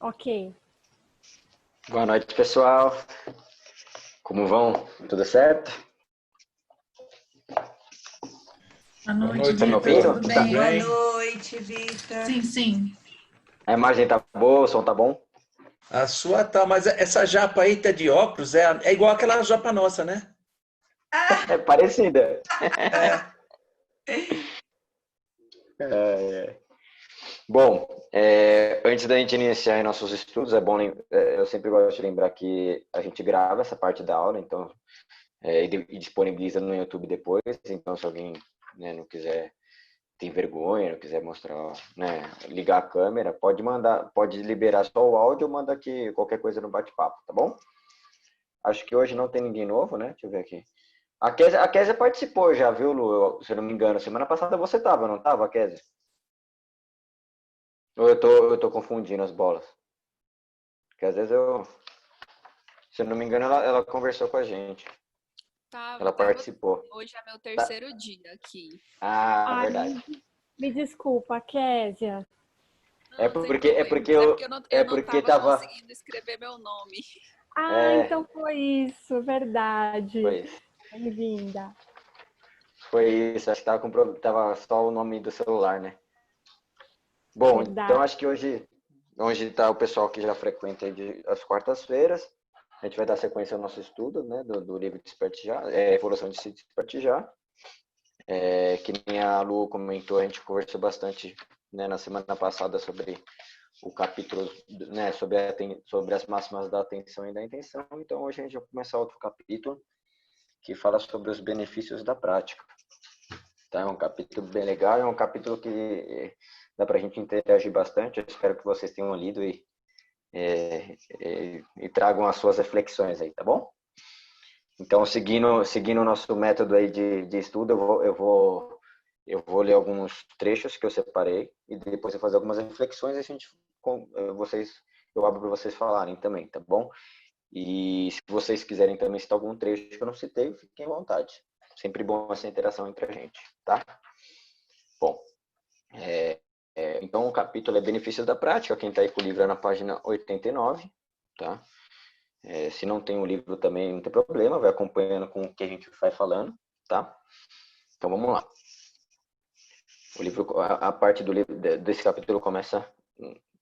Ok. Boa noite, pessoal. Como vão? Tudo certo? Boa noite, Tá me Vitor. ouvindo? Tudo Tá. bem? Boa noite, Vitor. Sim, sim. A imagem tá boa, o som tá bom? A sua tá, mas essa japa aí tá de óculos, é igual aquela japa nossa, né? É parecida. É. Bom, antes da gente iniciar em nossos estudos, é bom, eu sempre gosto de lembrar que a gente grava essa parte da aula, então, e disponibiliza no YouTube depois. Então, se alguém, né, não quiser, tem vergonha, não quiser mostrar, né, ligar a câmera, pode mandar, pode liberar só o áudio ou manda aqui qualquer coisa no bate-papo, tá bom? Acho que hoje não tem ninguém novo, né? Deixa eu ver aqui. A Kézia participou já, viu, Lu? Se eu não me engano. Semana passada você tava, não tava, Kézia? Ou eu tô confundindo as bolas? Porque às vezes se eu não me engano, ela conversou com a gente. Tava, Ela tava. participou. Hoje é meu Tá. terceiro dia aqui. Ah, Ai, verdade. me desculpa, Késia. É Não, sem porque, é problemas. porque É eu, porque é eu não porque tava tava. conseguindo escrever meu nome. Ah, É, então foi isso, verdade. foi isso. Bem-vinda. Foi isso. Acho que tava só o nome do celular, né? Bom, então Verdade. acho que hoje tá o pessoal que já frequenta aí as quartas-feiras. A gente vai dar sequência ao nosso estudo, né, do livro Desperte Já, Evolução de Si Desperte Já. Que nem a Lu comentou, a gente conversou bastante, né, na semana passada sobre o capítulo, né, sobre as máximas da atenção e da intenção. Então hoje a gente vai começar outro capítulo que fala sobre os benefícios da prática. Tá? É um capítulo bem legal, é um capítulo que dá para a gente interagir bastante. Eu espero que vocês tenham lido e tragam as suas reflexões aí, tá bom? Então, seguindo o nosso método aí de estudo, eu vou ler alguns trechos que eu separei e depois eu vou fazer algumas reflexões e eu abro para vocês falarem também, tá bom? E se vocês quiserem também citar algum trecho que eu não citei, fiquem à vontade. Sempre bom essa interação entre a gente, tá? Bom, então o capítulo é Benefícios da Prática. Quem está aí com o livro é na página 89, tá? Se não tem o livro também, não tem problema, vai acompanhando com o que a gente vai falando, tá? Então vamos lá. O livro, a parte do livro, desse capítulo começa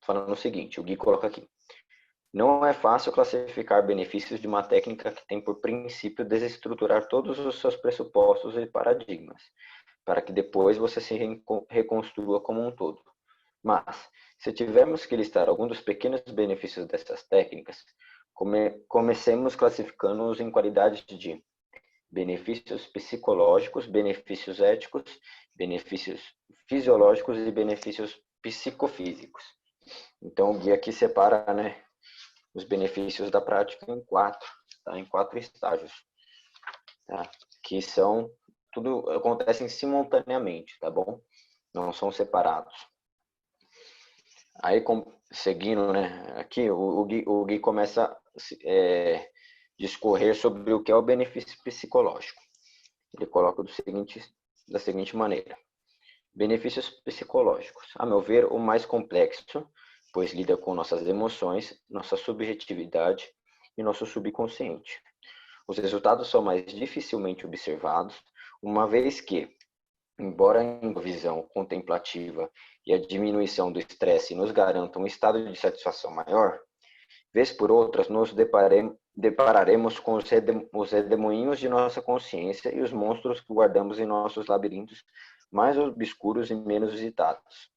falando o seguinte: o Gui coloca aqui. Não é fácil classificar benefícios de uma técnica que tem por princípio desestruturar todos os seus pressupostos e paradigmas, para que depois você se reconstrua como um todo. Mas, se tivermos que listar alguns dos pequenos benefícios dessas técnicas, comecemos classificando-os em qualidades de benefícios psicológicos, benefícios éticos, benefícios fisiológicos e benefícios psicofísicos. Então, o guia aqui separa, né, os benefícios da prática em quatro estágios, tá? Que tudo acontecem simultaneamente, tá bom? Não são separados. Aí, seguindo, né, aqui, o Gui começa a discorrer sobre o que é o benefício psicológico. Ele coloca da seguinte maneira. Benefícios psicológicos. A meu ver, o mais complexo, pois lida com nossas emoções, nossa subjetividade e nosso subconsciente. Os resultados são mais dificilmente observados, uma vez que, embora a visão contemplativa e a diminuição do estresse nos garantam um estado de satisfação maior, vez por outras nos depararemos com os redemoinhos de nossa consciência e os monstros que guardamos em nossos labirintos mais obscuros e menos visitados.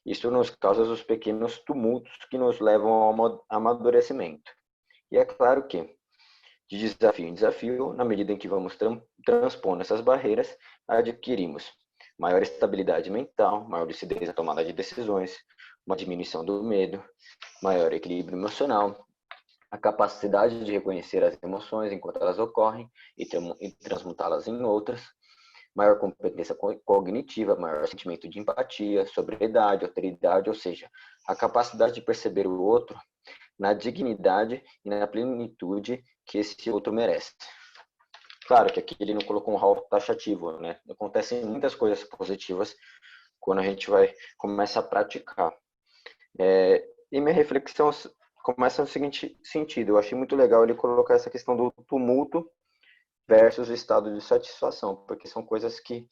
Isso nos causa os pequenos tumultos que nos levam ao amadurecimento. E é claro que, de desafio em desafio, na medida em que vamos transpondo essas barreiras, adquirimos maior estabilidade mental, maior lucidez na tomada de decisões, uma diminuição do medo, maior equilíbrio emocional, a capacidade de reconhecer as emoções enquanto elas ocorrem e transmutá-las em outras, maior competência cognitiva, maior sentimento de empatia, sobriedade, alteridade, ou seja, a capacidade de perceber o outro na dignidade e na plenitude que esse outro merece. Claro que aqui ele não colocou um rol taxativo, né? Acontecem muitas coisas positivas quando a gente começa a praticar. E minha reflexão começa no seguinte sentido. Eu achei muito legal ele colocar essa questão do tumulto versus o estado de satisfação, porque são coisas que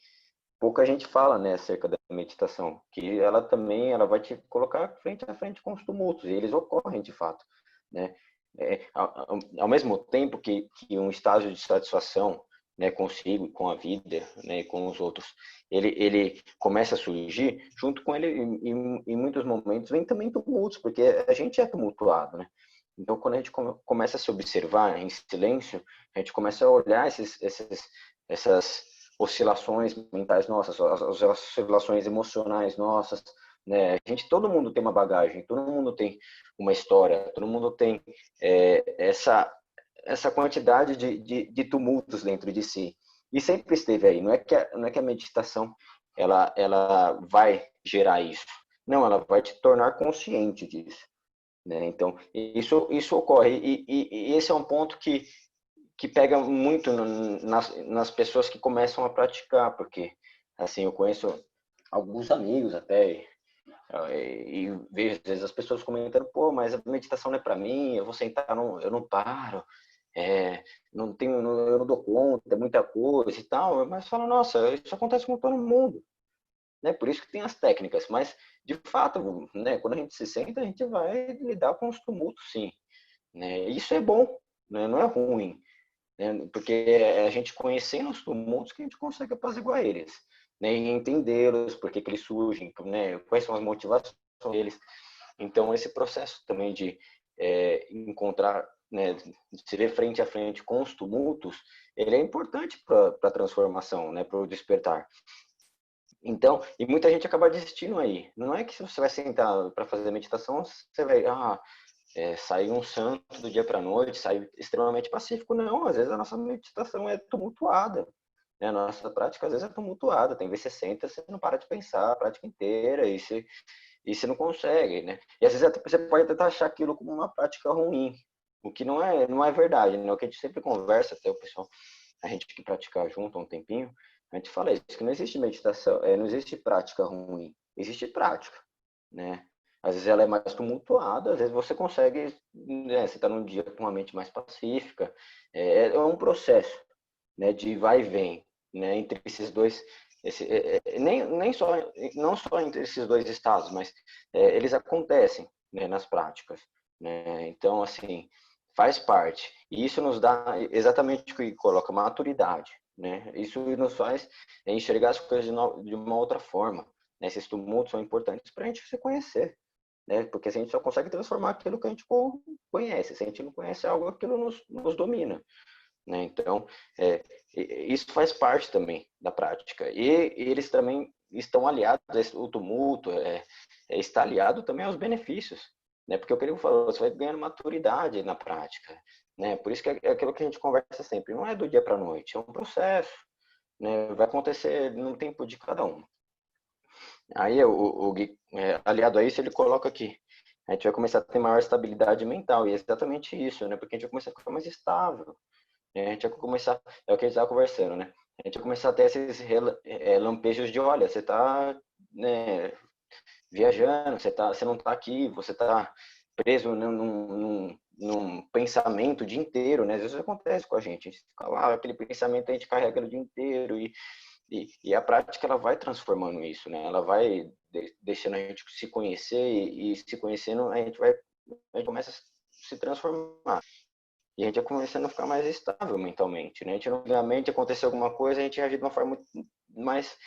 pouca gente fala, né, acerca da meditação, que ela também ela vai te colocar frente a frente com os tumultos, e eles ocorrem de fato, né? Ao mesmo tempo que um estado de satisfação, né, consigo, com a vida, né, e com os outros, ele começa a surgir, junto com ele, em muitos momentos, vem também tumultos, porque a gente é tumultuado, né? Então, quando a gente começa a se observar em silêncio, a gente começa a olhar essas oscilações mentais nossas, as oscilações emocionais nossas, né? Todo mundo tem uma bagagem, todo mundo tem uma história, todo mundo tem essa quantidade de tumultos dentro de si. E sempre esteve aí. Não é que a meditação ela vai gerar isso. Não, ela vai te tornar consciente disso, né? Então, isso ocorre. E esse é um ponto que pega muito nas pessoas que começam a praticar, porque, assim, eu conheço alguns amigos até, e vejo às vezes as pessoas comentando, pô, mas a meditação não é para mim, eu vou sentar, eu não paro, não tenho, eu não dou conta, é muita coisa e tal, mas falo, nossa, isso acontece com todo mundo, né? Por isso que tem as técnicas, mas de fato, né, quando a gente se senta, a gente vai lidar com os tumultos, sim, né? Isso é bom, né? Não é ruim, né? Porque é a gente conhecendo os tumultos que a gente consegue apaziguar eles, né? E entendê-los, por que que eles surgem, né? Quais são as motivações deles. Então, esse processo também de encontrar, né, de se ver frente a frente com os tumultos, ele é importante para a transformação, né, para o despertar. Então, e muita gente acaba desistindo aí. Não é que se você vai sentar para fazer meditação, você vai, sair um santo do dia para a noite, sair extremamente pacífico. Não, às vezes a nossa meditação é tumultuada, né? A nossa prática às vezes é tumultuada. Tem vezes você senta, você não para de pensar a prática inteira e você não consegue, né? E às vezes até você pode tentar achar aquilo como uma prática ruim, o que não é verdade, né? O que a gente sempre conversa, até o pessoal, a gente que pratica junto há um tempinho, a gente fala isso, que não existe meditação, não existe prática ruim, existe prática, né? Às vezes ela é mais tumultuada, às vezes você consegue, né, você está num dia com uma mente mais pacífica, um processo, né, de vai e vem, né, entre esses dois, não só entre esses dois estados, mas eles acontecem, né, nas práticas, né? Então, assim, faz parte. E isso nos dá exatamente o que coloca maturidade, né? Isso nos faz enxergar as coisas de uma outra forma, né? Esses tumultos são importantes para a gente se conhecer, né? Porque a gente só consegue transformar aquilo que a gente conhece. Se a gente não conhece algo, aquilo nos domina, né? Então, isso faz parte também da prática. E eles também estão aliados, o tumulto está aliado também aos benefícios, né? Porque o que ele falou, você vai ganhando maturidade na prática, né? Por isso que é aquilo que a gente conversa sempre, não é do dia para a noite, é um processo, né? Vai acontecer no tempo de cada um. Aí, o Gui, aliado a isso, ele coloca aqui, a gente vai começar a ter maior estabilidade mental, e é exatamente isso, né? Porque a gente vai começar a ficar mais estável, né? A gente vai começar, é o que a gente estava conversando, né? A gente vai começar a ter esses lampejos de, olha, você está, né, viajando, você não está aqui, você está preso num pensamento o dia inteiro, né? Às vezes acontece com a gente fica lá, aquele pensamento a gente carrega o dia inteiro e a prática ela vai transformando isso, né? Ela vai deixando a gente se conhecer e se conhecendo a gente começa a se transformar. E a gente vai começando a ficar mais estável mentalmente, né? A gente não, mente aconteceu alguma coisa, a gente reage de uma forma muito mais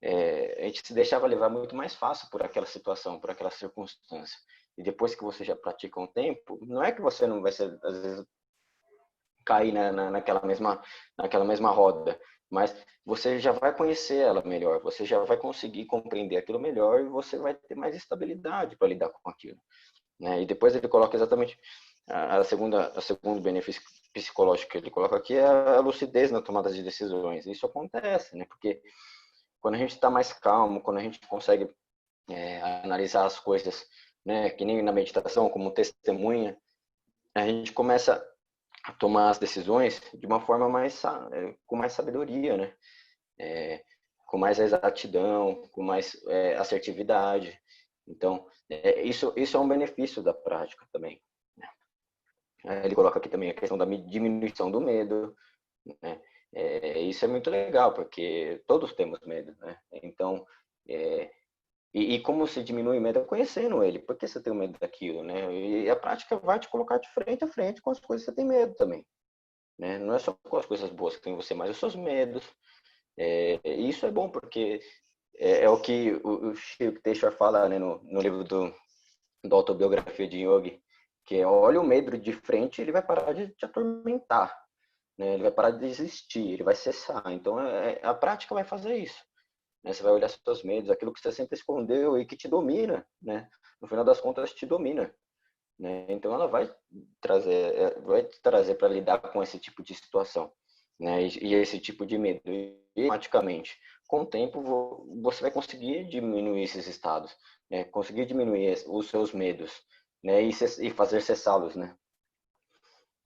a gente se deixava levar muito mais fácil por aquela situação, por aquela circunstância. E depois que você já pratica um tempo, não é que você não vai ser, às vezes, cair naquela mesma roda, mas você já vai conhecer ela melhor, você já vai conseguir compreender aquilo melhor e você vai ter mais estabilidade para lidar com aquilo, né? E depois ele coloca exatamente o segundo benefício psicológico que ele coloca aqui é a lucidez na tomada de decisões. Isso acontece, né? Porque quando a gente está mais calmo, quando a gente consegue analisar as coisas, né, que nem na meditação, como testemunha, a gente começa a tomar as decisões de uma forma com mais sabedoria, né? Com mais exatidão, com mais assertividade, Então, isso é um benefício da prática também, né? Ele coloca aqui também a questão da diminuição do medo, né? Isso é muito legal, porque todos temos medo, né? Então, e como se diminui o medo? Conhecendo ele. Por que você tem medo daquilo, né? E a prática vai te colocar de frente a frente com as coisas que você tem medo também, né? Não é só com as coisas boas que tem em você, mas os seus medos. E isso é bom, porque é o que o Chico Teixeira fala, né, no livro do Autobiografia de Yogi, que é: olha o medo de frente, ele vai parar de te atormentar, né? Ele vai parar de existir, ele vai cessar. Então, a prática vai fazer isso, né? Você vai olhar seus medos, aquilo que você sempre escondeu e que te domina, né? No final das contas, te domina, né? Então, ela vai te trazer para lidar com esse tipo de situação, né? E esse tipo de medo. E, automaticamente, com o tempo, você vai conseguir diminuir esses estados, né? Conseguir diminuir os seus medos, né? E fazer cessá-los, né?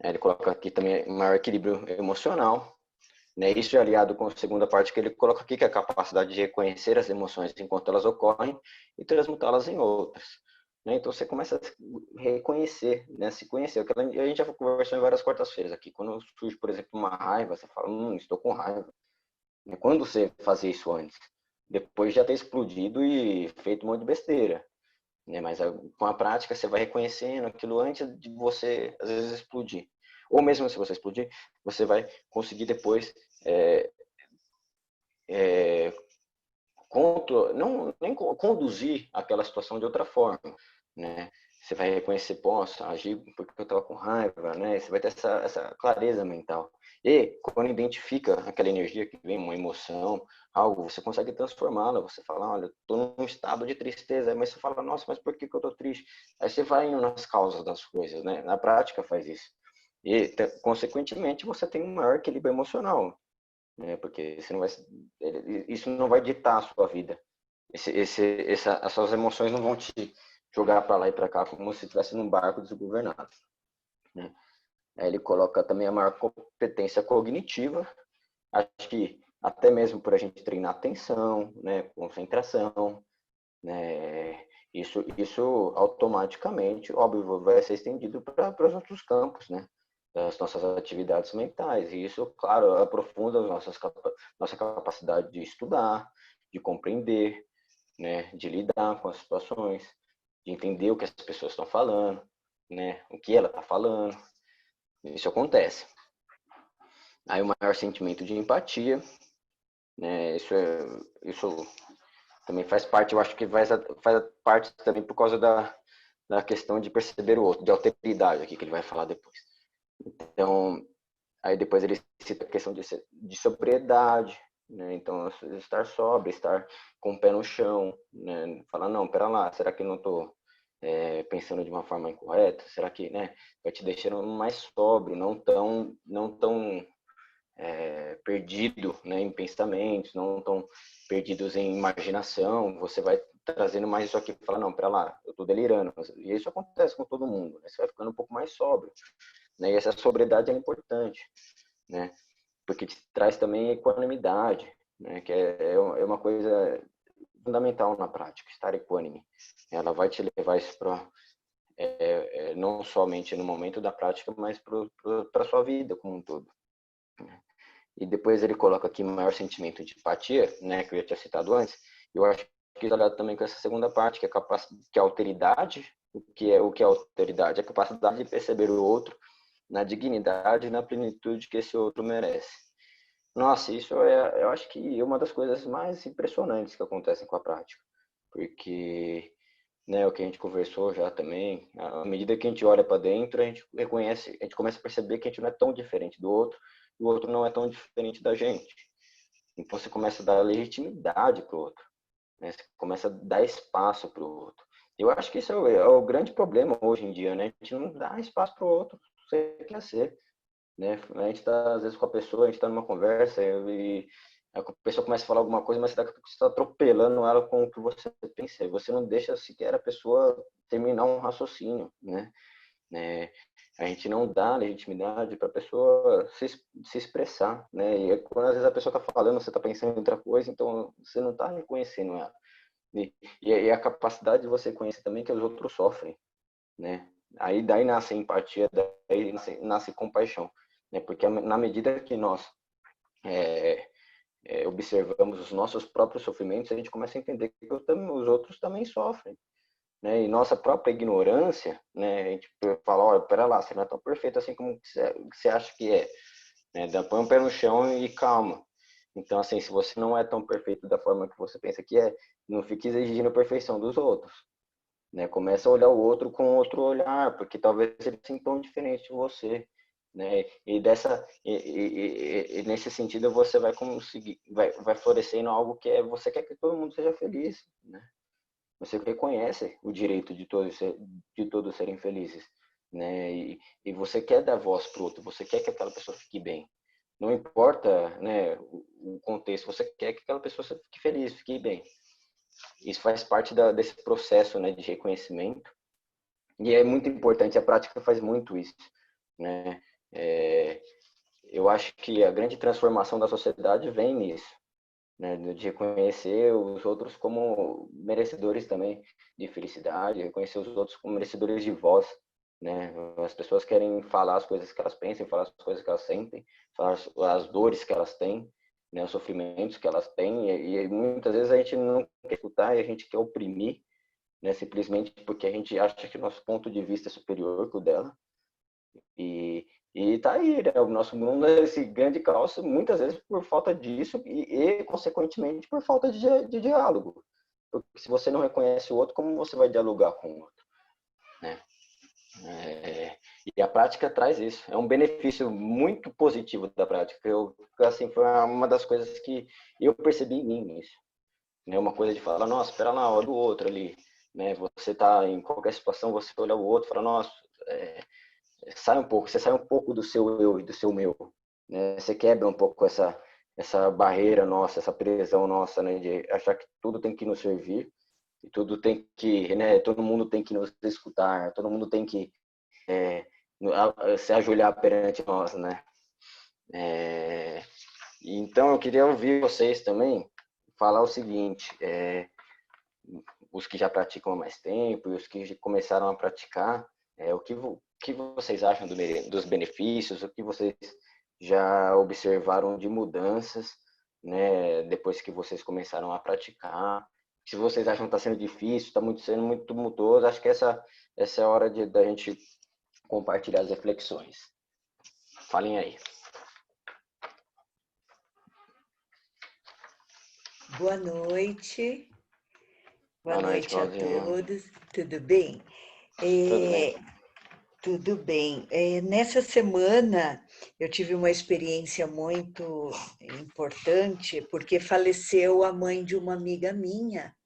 Ele coloca aqui também maior equilíbrio emocional, né? Isso é aliado com a segunda parte que ele coloca aqui, que é a capacidade de reconhecer as emoções enquanto elas ocorrem e transmutá-las em outras, né? Então você começa a reconhecer, né? Se conhecer. A gente já conversou em várias quartas-feiras aqui. Quando surge, por exemplo, uma raiva, você fala: estou com raiva. Quando você fazia isso antes? Depois de já ter explodido e feito um monte de besteira, né? Mas com a prática você vai reconhecendo aquilo antes de você, às vezes, explodir. Ou mesmo se você explodir, você vai conseguir depois não nem conduzir aquela situação de outra forma, né? Você vai reconhecer: posso agir porque eu estava com raiva, né? Você vai ter essa clareza mental. E quando identifica aquela energia que vem, uma emoção, algo, você consegue transformá-la. Você fala: olha, estou num estado de tristeza. Mas você fala: nossa, mas por que eu estou triste? Aí você vai indo nas causas das coisas, né? Na prática faz isso. E, consequentemente, você tem um maior equilíbrio emocional, né? Porque você não vai, isso não vai ditar a sua vida. As suas emoções não vão te jogar para lá e para cá como se estivesse num barco desgovernado, né? Aí ele coloca também a maior competência cognitiva. Acho que até mesmo por a gente treinar atenção, né, concentração, né, isso automaticamente, óbvio, vai ser estendido para os outros campos, né, das nossas atividades mentais. E isso, claro, aprofunda nossa capacidade de estudar, de compreender, né, de lidar com as situações, de entender o que as pessoas estão falando, né, o que ela está falando. Isso acontece. Aí o maior sentimento de empatia, né, isso também faz parte, eu acho que faz parte também por causa da questão de perceber o outro, de alteridade aqui, que ele vai falar depois. Então, aí depois ele cita a questão de sobriedade, né? Então, estar sóbrio, estar com o pé no chão, né? Falar: não, pera lá, será que eu não estou pensando de uma forma incorreta? Será que, né, vai te deixando mais sóbrio, não tão perdido, né, em pensamentos, não tão perdidos em imaginação. Você vai trazendo mais isso aqui e fala: não, pera lá, eu estou delirando. E isso acontece com todo mundo, né? Você vai ficando um pouco mais sóbrio, né? E essa sobriedade é importante, né? Porque te traz também equanimidade, né? Que é uma coisa fundamental na prática, estar equânime. Ela vai te levar isso para não somente no momento da prática, mas para a sua vida como um todo. E depois ele coloca aqui maior sentimento de empatia, né, que eu já tinha citado antes. Eu acho que está ligado também com essa segunda parte, que é a alteridade. O que é alteridade? A capacidade de perceber o outro na dignidade e na plenitude que esse outro merece. Nossa, isso eu acho que é uma das coisas mais impressionantes que acontecem com a prática. Porque, né, o que a gente conversou já também, à medida que a gente olha para dentro, a gente reconhece, a gente começa a perceber que a gente não é tão diferente do outro, e o outro não é tão diferente da gente. Então você começa a dar legitimidade para o outro, né? Você começa a dar espaço para o outro. Eu acho que isso é o grande problema hoje em dia, né? A gente não dá espaço para o outro ser quer ser, né? A gente está, às vezes, com a pessoa, a gente está numa conversa e a pessoa começa a falar alguma coisa, mas você está atropelando ela com o que você pensa. E você não deixa sequer a pessoa terminar um raciocínio, né? A gente não dá legitimidade para a pessoa se expressar, né? E quando às vezes a pessoa está falando, você está pensando em outra coisa, então você não está reconhecendo ela. E a capacidade de você conhecer também que os outros sofrem, né? Aí daí nasce empatia, daí nasce compaixão, né? Porque na medida que nós observamos os nossos próprios sofrimentos, a gente começa a entender que os outros também sofrem, né? E nossa própria ignorância, né? A gente fala, olha, pera lá, você não é tão perfeito assim como você acha que é, né? Põe um pé no chão e calma. Então, assim, se você não é tão perfeito da forma que você pensa que é, não fique exigindo a perfeição dos outros, né? Começa a olhar o outro com outro olhar, porque talvez ele seja tão diferente de você, né? E nesse sentido você vai conseguir, vai florescendo algo que você quer que todo mundo seja feliz, né? Você reconhece o direito de todos serem felizes, né? E você quer dar voz para o outro, você quer que aquela pessoa fique bem. Não importa, né, o contexto, você quer que aquela pessoa fique feliz, fique bem. Isso faz parte desse processo, né, de reconhecimento. E é muito importante, a prática faz muito isso, né? Eu acho que a grande transformação da sociedade vem nisso, né, de reconhecer os outros como merecedores também de felicidade, reconhecer os outros como merecedores de voz, né? As pessoas querem falar as coisas que elas pensam, falar as coisas que elas sentem, falar as dores que elas têm, né, os sofrimentos que elas têm, e muitas vezes a gente não quer escutar e a gente quer oprimir, né, simplesmente porque a gente acha que o nosso ponto de vista é superior que o dela. E tá aí, né? O nosso mundo é esse grande caos, muitas vezes por falta disso consequentemente, por falta de diálogo. Porque se você não reconhece o outro, como você vai dialogar com o outro, né? E a prática traz isso. É um benefício muito positivo da prática. Assim, foi uma das coisas que eu percebi em mim, isso. Né? Uma coisa de falar, nossa, espera lá, olha o outro ali. Né? Você tá em qualquer situação, você olha o outro e fala, nossa, você sai um pouco do seu eu e do seu meu, né? Você quebra um pouco essa barreira nossa, essa prisão nossa, né, de achar que tudo tem que nos servir e tudo tem que, né, todo mundo tem que nos escutar, todo mundo tem que se ajoelhar perante nós, né? Então eu queria ouvir vocês também falar o seguinte, os que já praticam há mais tempo e os que começaram a praticar, o que vocês acham dos benefícios, o que vocês já observaram de mudanças, né, depois que vocês começaram a praticar. Se vocês acham que está sendo difícil, está sendo muito tumultuoso, acho que essa é a hora da gente compartilhar as reflexões. Falem aí. Boa noite. Boa noite a Claudinha. todos. Tudo bem? Tudo bem. Tudo bem. Nessa semana eu tive uma experiência muito importante, porque faleceu a mãe de uma amiga minha.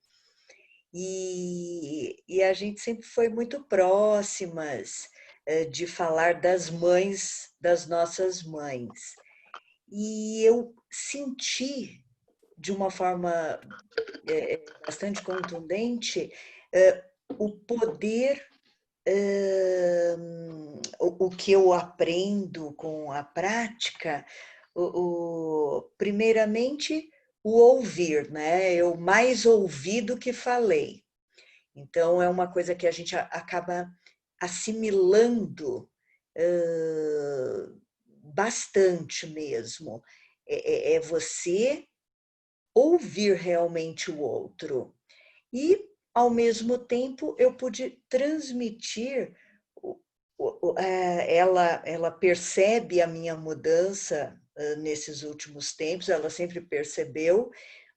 E a gente sempre foi muito próximas de falar das mães, das nossas mães. E eu senti, de uma forma bastante contundente, o poder, o que eu aprendo com a prática, primeiramente, o ouvir, né? Eu mais ouvi do que falei. Então, é uma coisa que a gente acaba assimilando bastante mesmo. É você ouvir realmente o outro. E, ao mesmo tempo, eu pude transmitir, ela percebe a minha mudança nesses últimos tempos, ela sempre percebeu,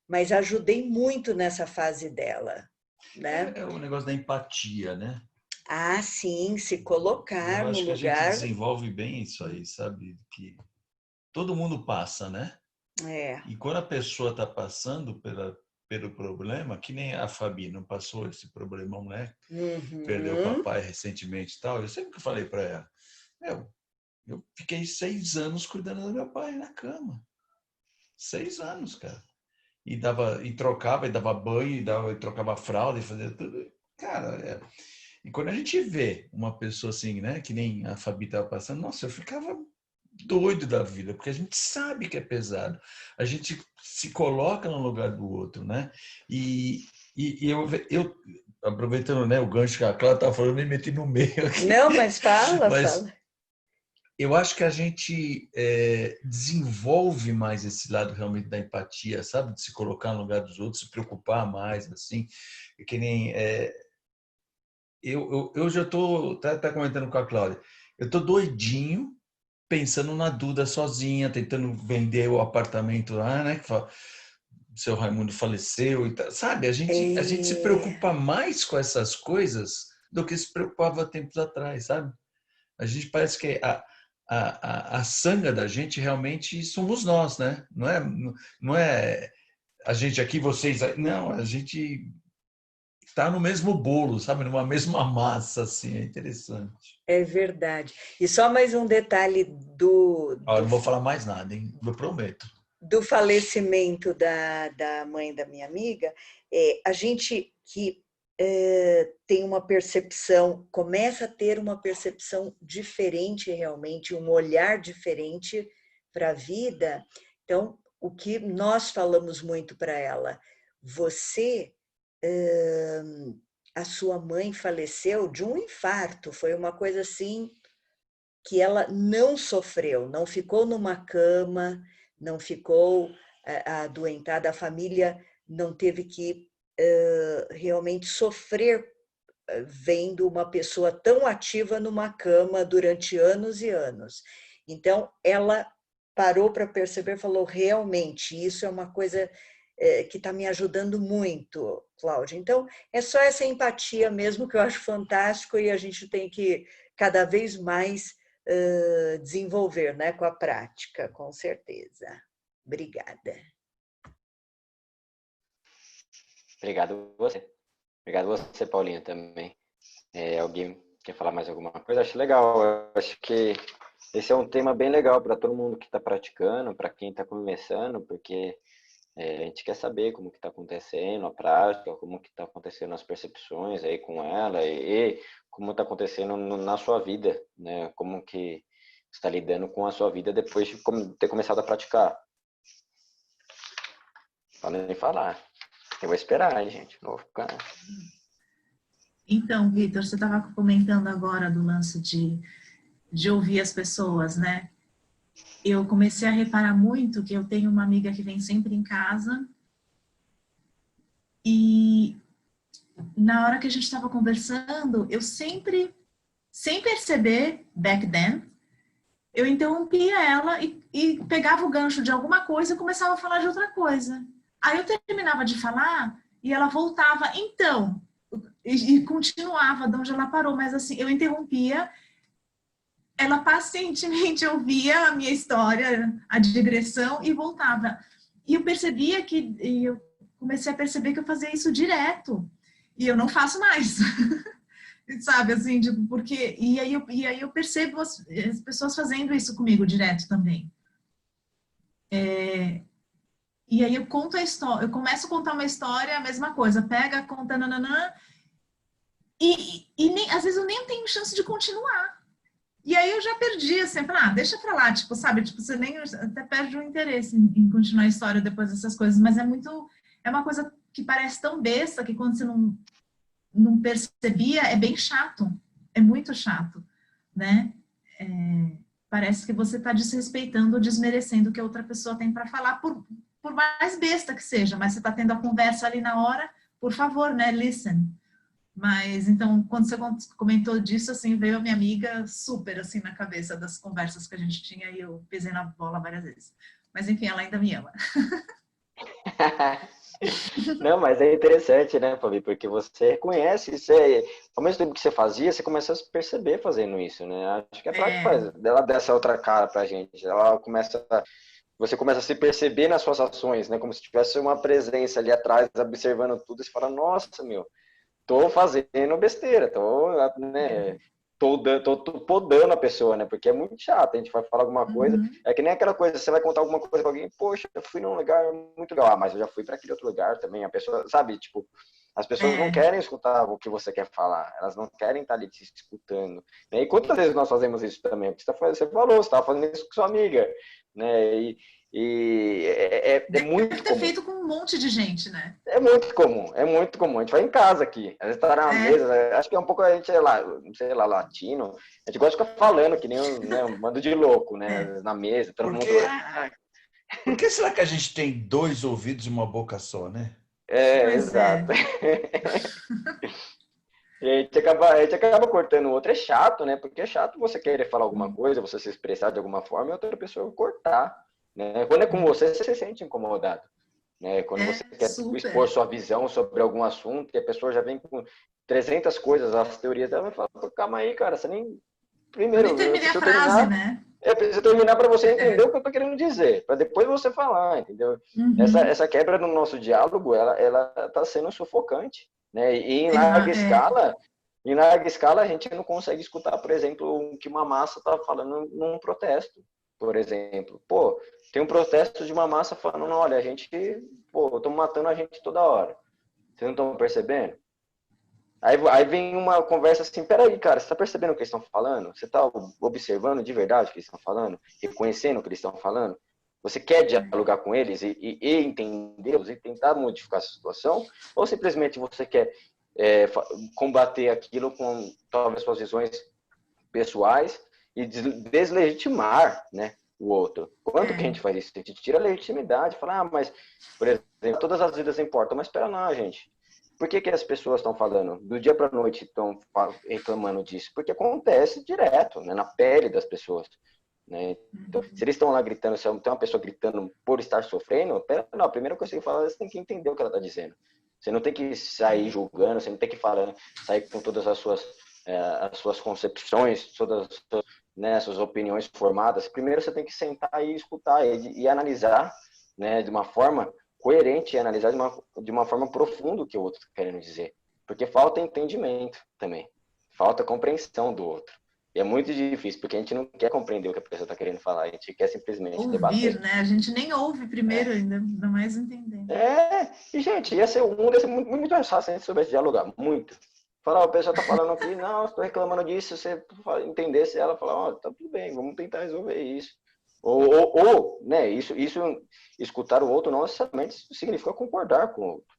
mas ajudei muito nessa fase dela, né? É o negócio da empatia, né? Ah, sim, se Eu colocar no acho que a gente lugar. desenvolve bem isso aí, sabe? Que todo mundo passa, né? É. E quando a pessoa está passando pelo problema, que nem a Fabi não passou esse problemão, né? Perdeu o Uhum. papai recentemente e tal. Eu sempre que falei para ela, eu fiquei 6 anos cuidando do meu pai na cama. 6 anos, cara. E trocava, e dava banho, e trocava fralda, e fazia tudo. Cara, e quando a gente vê uma pessoa assim, né, que nem a Fabi estava passando, nossa, eu ficava doido da vida, porque a gente sabe que é pesado. A gente se coloca no lugar do outro, né? E E eu aproveitando, né, o gancho que a Clara estava falando, eu me meti no meio aqui. Não, mas fala, Mas fala. eu acho que a gente desenvolve mais esse lado realmente da empatia, sabe? De se colocar no lugar dos outros, se preocupar mais, assim. Que nem... eu já estou tá comentando com a Cláudia, eu estou doidinho pensando na Duda sozinha, tentando vender o apartamento lá, né? Que o seu Raimundo faleceu e tal. Sabe, a gente se preocupa mais com essas coisas do que se preocupava tempos atrás, sabe? A gente parece que a sanga da gente realmente somos nós, né? Não é a gente aqui, vocês aí. Não, a gente está no mesmo bolo, sabe? Numa mesma massa, assim. É interessante. É verdade. E só mais um detalhe Ó, não vou falar mais nada, hein? Eu prometo. do falecimento da mãe da minha amiga. A gente que tem uma percepção, começa a ter uma percepção diferente realmente, um olhar diferente para a vida. Então, o que nós falamos muito para ela, a sua mãe faleceu de um infarto, foi uma coisa assim que ela não sofreu, não ficou numa cama, não ficou adoentada, a família não teve que realmente sofrer vendo uma pessoa tão ativa numa cama durante anos e anos. Então, ela parou para perceber, falou, realmente, isso é uma coisa que está me ajudando muito, Cláudia. Então, é só essa empatia mesmo que eu acho fantástico e a gente tem que cada vez mais desenvolver, né, com a prática, com certeza. Obrigada. Obrigado você. Obrigado você, Paulinha, também. Alguém quer falar mais alguma coisa? Acho legal. Eu acho que esse é um tema bem legal para todo mundo que está praticando, para quem está começando, porque a gente quer saber como que está acontecendo a prática, como que está acontecendo as percepções aí com ela e como está acontecendo na sua vida, né? Como que está lidando com a sua vida depois de ter começado a praticar. Podem falar. Eu vou esperar, gente. Não vou ficar... Então, Vitor, você estava comentando agora do lance de ouvir as pessoas, né? Eu comecei a reparar muito que eu tenho uma amiga que vem sempre em casa e na hora que a gente estava conversando, eu sempre, sem perceber, back then, eu interrompia ela e pegava o gancho de alguma coisa e começava a falar de outra coisa. Aí eu terminava de falar e ela voltava, então, e continuava de onde ela parou, mas assim, eu interrompia, ela pacientemente ouvia a minha história, a digressão e voltava. E eu percebia eu comecei a perceber que eu fazia isso direto. E eu não faço mais. Sabe, assim, tipo, porque... E aí eu percebo as pessoas fazendo isso comigo direto também. E aí eu conto a história, eu começo a contar uma história, a mesma coisa, pega, conta, nananã, nem, às vezes eu nem tenho chance de continuar. E aí eu já perdi, assim, deixa pra lá, tipo, sabe, tipo, você nem até perde o interesse em continuar a história depois dessas coisas, mas é uma coisa que parece tão besta que quando você não percebia, é bem chato, é muito chato, né? Parece que você está desrespeitando ou desmerecendo o que a outra pessoa tem para falar, por mais besta que seja, mas você está tendo a conversa ali na hora, por favor, né, listen. Mas, então, quando você comentou disso, assim, veio a minha amiga super, assim, na cabeça das conversas que a gente tinha e eu pisei na bola várias vezes. Mas, enfim, ela ainda me ama. Não, mas é interessante, né, Fabi? Porque você reconhece, ao mesmo tempo que você fazia, você começa a se perceber fazendo isso, né? Acho que é prática faz dela dessa outra cara pra gente. Você começa a se perceber nas suas ações, né? Como se tivesse uma presença ali atrás, observando tudo, e você fala, nossa, meu, tô fazendo besteira, tô podando a pessoa, né? Porque é muito chato, a gente vai falar alguma coisa, é que nem aquela coisa, você vai contar alguma coisa pra alguém, poxa, eu fui num lugar muito legal, mas eu já fui para aquele outro lugar também, a pessoa, sabe, tipo, as pessoas não querem escutar o que você quer falar, elas não querem estar ali te escutando, né? E quantas vezes nós fazemos isso também? Porque você falou, você estava fazendo isso com sua amiga, né? E é muito Deve ter comum. feito com um monte de gente, né? É muito comum, é muito comum. A gente vai em casa aqui, às vezes tá na mesa, acho que é um pouco a gente, sei lá, latino, a gente gosta de ficar falando, que nem um bando de louco, né? Na mesa, todo mundo... Por que será que a gente tem 2 ouvidos e uma boca só, né? Pois Exato. E a gente acaba cortando o outro. É chato, né? Porque é chato você querer falar alguma coisa, você se expressar de alguma forma e outra pessoa cortar, né? Quando é com você, você se sente incomodado, né? Quando você quer expor sua visão sobre algum assunto, e a pessoa já vem com 300 coisas, as teorias dela, vai falar, calma aí, cara, você nem... Primeiro, eu nem terminei a preciso frase, terminar, né? preciso terminar para você entender o que eu estou querendo dizer, para depois você falar, entendeu? Essa quebra no nosso diálogo, ela está sendo sufocante, né? E em larga escala, a gente não consegue escutar, por exemplo, o que uma massa está falando num protesto, por exemplo. Pô, tem um protesto de uma massa falando, olha, a gente, estão matando a gente toda hora. Vocês não estão percebendo? Aí vem uma conversa assim, peraí, cara, você está percebendo o que eles estão falando? Você está observando de verdade o que eles estão falando? Reconhecendo o que eles estão falando? Você quer dialogar com eles e entendê-los e tentar modificar essa situação? Ou simplesmente você quer combater aquilo com talvez suas visões pessoais e deslegitimar, né, o outro? Quanto que a gente faz isso? A gente tira a legitimidade, fala, mas, por exemplo, todas as vidas importam, mas espera lá, gente. Por que as pessoas estão falando? Do dia para a noite estão reclamando disso? Porque acontece direto, né, na pele das pessoas. Né? Então, se eles estão lá gritando, se tem uma pessoa gritando por estar sofrendo, não, a primeira coisa que você fala, você tem que entender o que ela está dizendo. Você não tem que sair julgando, você não tem que sair com todas as suas concepções, todas as suas opiniões formadas. Primeiro você tem que sentar e escutar e analisar, né, de uma forma coerente e analisar de uma forma profunda o que o outro está querendo dizer. Porque falta entendimento também. Falta compreensão do outro. E é muito difícil, porque a gente não quer compreender o que a pessoa está querendo falar. A gente quer simplesmente debater. Né? A gente nem ouve primeiro ainda mais entender. E gente, ia ser muito, muito mais fácil se a gente soubesse dialogar. Muito. Falar, a pessoa está falando aqui, não, estou reclamando disso, você entendesse ela, falar, tá tudo bem, vamos tentar resolver isso. Ou né, isso escutar o outro não necessariamente significa concordar com o outro.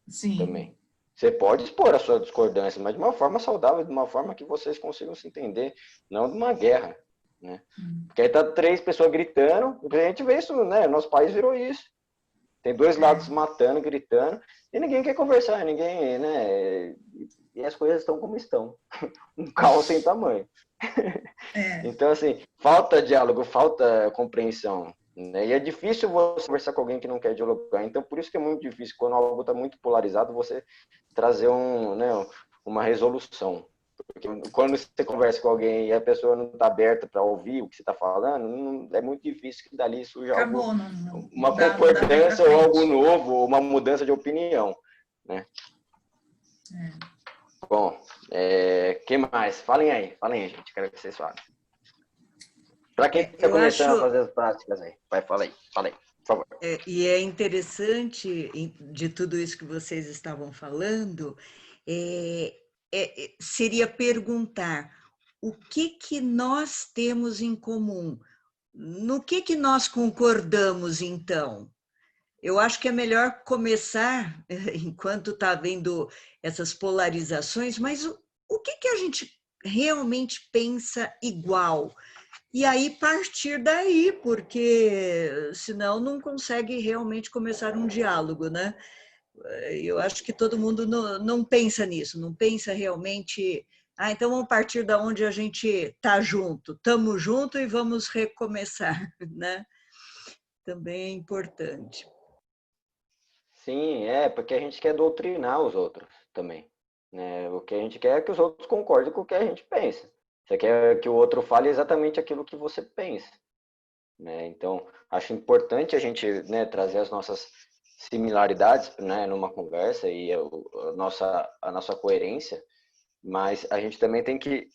Sim. Também. Você pode expor a sua discordância, mas de uma forma saudável, de uma forma que vocês consigam se entender, não de uma guerra, né? Porque aí tá 3 pessoas gritando, a gente vê isso, né? Nosso país virou isso. Tem 2 lados matando, gritando, e ninguém quer conversar, ninguém, né? E as coisas estão como estão. Um caos sem tamanho. Então, assim, falta diálogo, falta compreensão. Né? E é difícil você conversar com alguém que não quer dialogar. Então, por isso que é muito difícil, quando algo está muito polarizado, você trazer uma resolução. Porque quando você conversa com alguém e a pessoa não está aberta para ouvir o que você está falando, é muito difícil que dali surja uma concordância ou algo novo, ou uma mudança de opinião. Né? Bom, que mais? Falem aí, gente. Quero que vocês falem. Para quem está começando a fazer as práticas aí, fala aí, por favor. E é interessante, de tudo isso que vocês estavam falando, seria perguntar o que nós temos em comum, no que nós concordamos, então. Eu acho que é melhor começar, enquanto está havendo essas polarizações, mas o que a gente realmente pensa igual? E aí partir daí, porque senão não consegue realmente começar um diálogo, né? Eu acho que todo mundo não pensa nisso, não pensa realmente... então vamos partir da onde a gente está junto. Estamos juntos e vamos recomeçar, né? Também é importante. Sim, porque a gente quer doutrinar os outros também. Né? O que a gente quer é que os outros concordem com o que a gente pensa. Você quer que o outro fale exatamente aquilo que você pensa. Né? Então, acho importante a gente, né, trazer as nossas similaridades, né, numa conversa e a nossa coerência, mas a gente também tem que,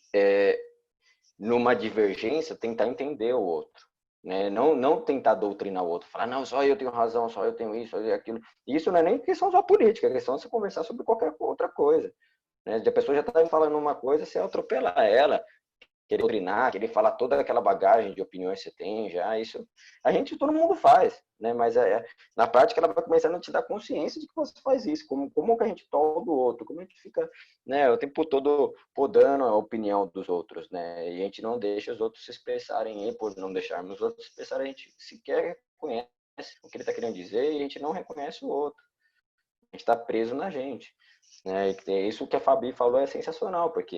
numa divergência, tentar entender o outro. Né? Não tentar doutrinar o outro, falar, não, só eu tenho razão, só eu tenho isso, só eu aquilo. Isso não é nem questão só política, é questão de você conversar sobre qualquer outra coisa. Né? A pessoa já está falando uma coisa, você atropelar ela, querer doutrinar, querer falar toda aquela bagagem de opiniões que você tem já, isso todo mundo faz, né? Mas na prática ela vai começando a te dar consciência de que você faz isso, como que a gente toca do outro, como a gente fica, né, o tempo todo podando a opinião dos outros, né? E a gente não deixa os outros se expressarem, e por não deixarmos os outros se expressarem, a gente sequer reconhece o que ele está querendo dizer e a gente não reconhece o outro. A gente está preso na gente, né? E isso que a Fabi falou é sensacional, porque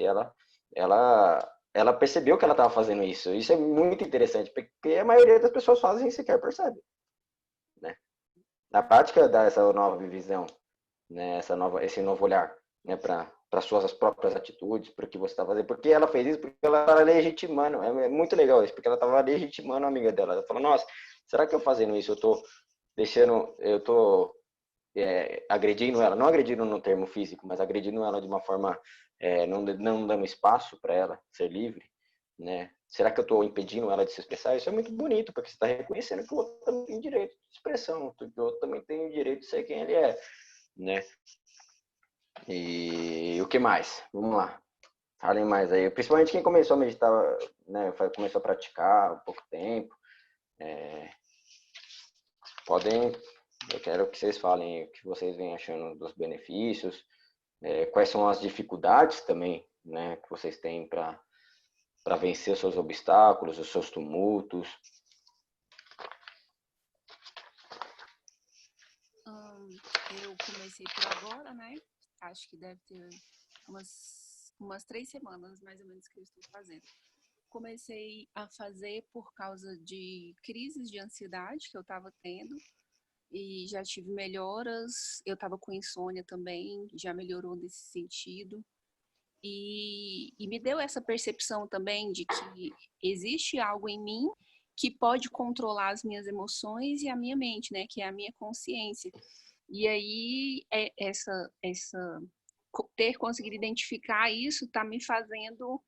ela percebeu que ela estava fazendo isso. Isso é muito interessante, porque a maioria das pessoas fazem e sequer percebe, né? Na prática dá essa nova visão, né? Esse novo olhar, né? Para suas próprias atitudes, para o que você está fazendo. Porque ela fez isso porque ela estava legitimando. É muito legal isso, porque ela estava legitimando a amiga dela. Ela falou, nossa, será que eu fazendo isso, eu tô agredindo ela, não agredindo no termo físico, mas agredindo ela de uma forma, não dando espaço para ela ser livre, né? Será que eu estou impedindo ela de se expressar? Isso é muito bonito, porque você está reconhecendo que o outro também tem direito de expressão, que o outro também tem o direito de ser quem ele é, né? E o que mais? Vamos lá. Falem mais aí. Principalmente quem começou a meditar, né? Começou a praticar há pouco tempo. Eu quero que vocês falem o que vocês vêm achando dos benefícios, quais são as dificuldades também, né, que vocês têm para vencer os seus obstáculos, os seus tumultos. Eu comecei por agora, né? Acho que deve ter umas 3 semanas, mais ou menos, que eu estou fazendo. Comecei a fazer por causa de crises de ansiedade que eu estava tendo. E já tive melhoras, eu estava com insônia também, já melhorou nesse sentido. E me deu essa percepção também de que existe algo em mim que pode controlar as minhas emoções e a minha mente, né? Que é a minha consciência. E aí, ter conseguido identificar isso está me fazendo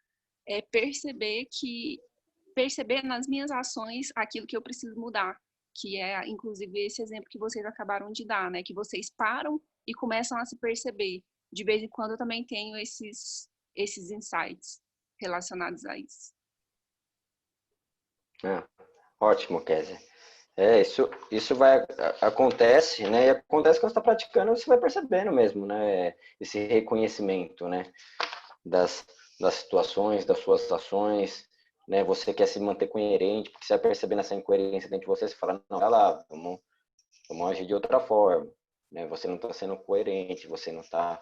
perceber nas minhas ações aquilo que eu preciso mudar, que é, inclusive, esse exemplo que vocês acabaram de dar, né? Que vocês param e começam a se perceber. De vez em quando eu também tenho esses insights relacionados a isso. Ótimo, Kézia. Isso acontece, né? E acontece quando você está praticando, você vai percebendo mesmo, né? Esse reconhecimento, né? Das situações, das suas ações, né? Você quer se manter coerente, porque você vai percebendo essa incoerência dentro de você, você fala, não, vai lá, vamos agir de outra forma, né? Você não está sendo coerente, você não está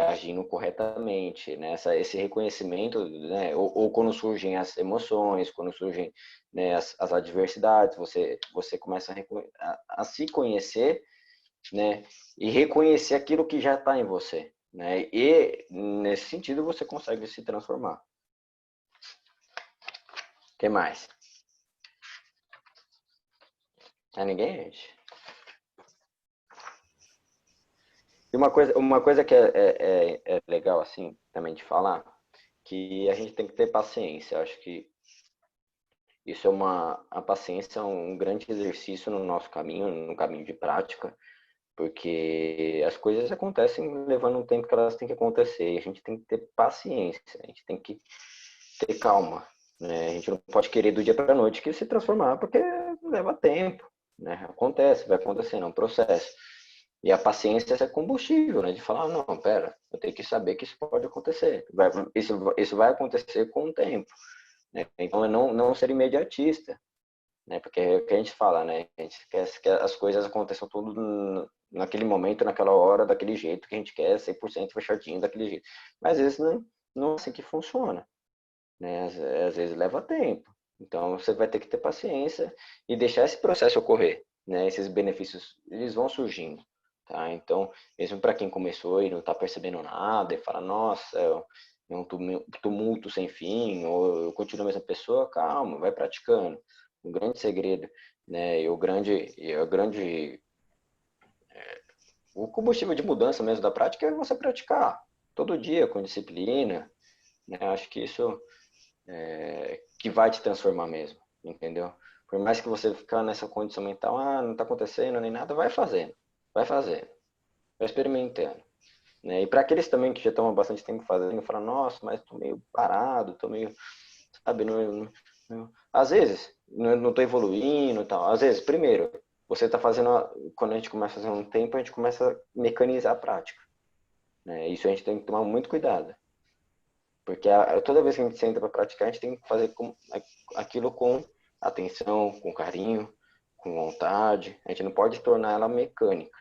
agindo corretamente, né? Esse reconhecimento, né? Ou quando surgem as emoções, quando surgem, né, as adversidades, você começa a se conhecer, né? E reconhecer aquilo que já está em você, né? E nesse sentido você consegue se transformar. O que mais? Ninguém, gente? E uma coisa que é legal, assim, também de falar, que a gente tem que ter paciência. Eu acho que isso a paciência é um grande exercício no nosso caminho, no caminho de prática, porque as coisas acontecem levando um tempo que elas têm que acontecer, e a gente tem que ter paciência, a gente tem que ter calma, né? A gente não pode querer do dia para a noite que se transformar, porque leva tempo, né? Acontece, vai acontecendo, é um processo. E a paciência é combustível, né? De falar, não, pera, eu tenho que saber que isso pode acontecer. Isso vai acontecer com o tempo, né? Então, é não ser imediatista, né? Porque é o que a gente fala, né? A gente quer que as coisas aconteçam tudo naquele momento, naquela hora, daquele jeito que a gente quer, 100% fechadinho daquele jeito. Mas às vezes não é assim que funciona, né? Às vezes leva tempo. Então, você vai ter que ter paciência e deixar esse processo ocorrer, né? Esses benefícios, eles vão surgindo. Tá? Então, mesmo para quem começou e não está percebendo nada e fala, nossa, é um tumulto sem fim, ou eu continuo a mesma pessoa, calma, vai praticando. O grande segredo, né, o combustível de mudança mesmo da prática é você praticar todo dia com disciplina, né? Acho que isso que vai te transformar mesmo, entendeu? Por mais que você ficar nessa condição mental, não está acontecendo nem nada, vai fazendo, vai experimentando, né? E para aqueles também que já estão há bastante tempo fazendo, falam, nossa, mas estou meio parado, estou meio sabe? Às vezes, não estou evoluindo e tal. Às vezes, primeiro, você está fazendo, quando a gente começa a fazer um tempo, a gente começa a mecanizar a prática, né? Isso a gente tem que tomar muito cuidado. Porque toda vez que a gente senta para praticar, a gente tem que fazer aquilo com atenção, com carinho, com vontade. A gente não pode tornar ela mecânica,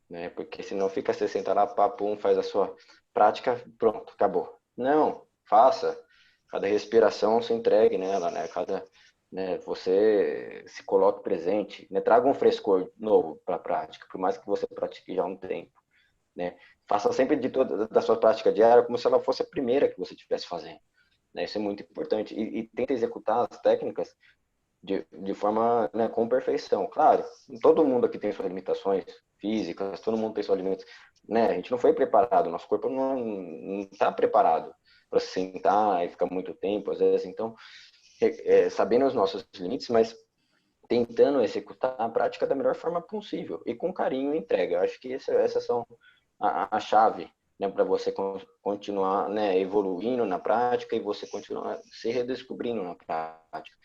né? Porque senão fica, você senta lá, papum, faz a sua prática, pronto, acabou. Não, faça. Cada respiração se entregue nela, né? Né, você se coloque presente, né? Traga um frescor novo para a prática, por mais que você pratique já há um tempo, né? Faça sempre de toda da sua prática diária como se ela fosse a primeira que você estivesse fazendo, né? Isso é muito importante. E tenta executar as técnicas de forma, né, com perfeição. Claro, todo mundo aqui tem suas limitações físicas, todo mundo tem suas limitações, né? A gente não foi preparado, nosso corpo não está preparado para sentar e ficar muito tempo, às vezes. Então, sabendo os nossos limites, mas tentando executar a prática da melhor forma possível e com carinho e entrega. Eu acho que essas são a chave, né, para você continuar, né, evoluindo na prática e você continuar se redescobrindo na prática.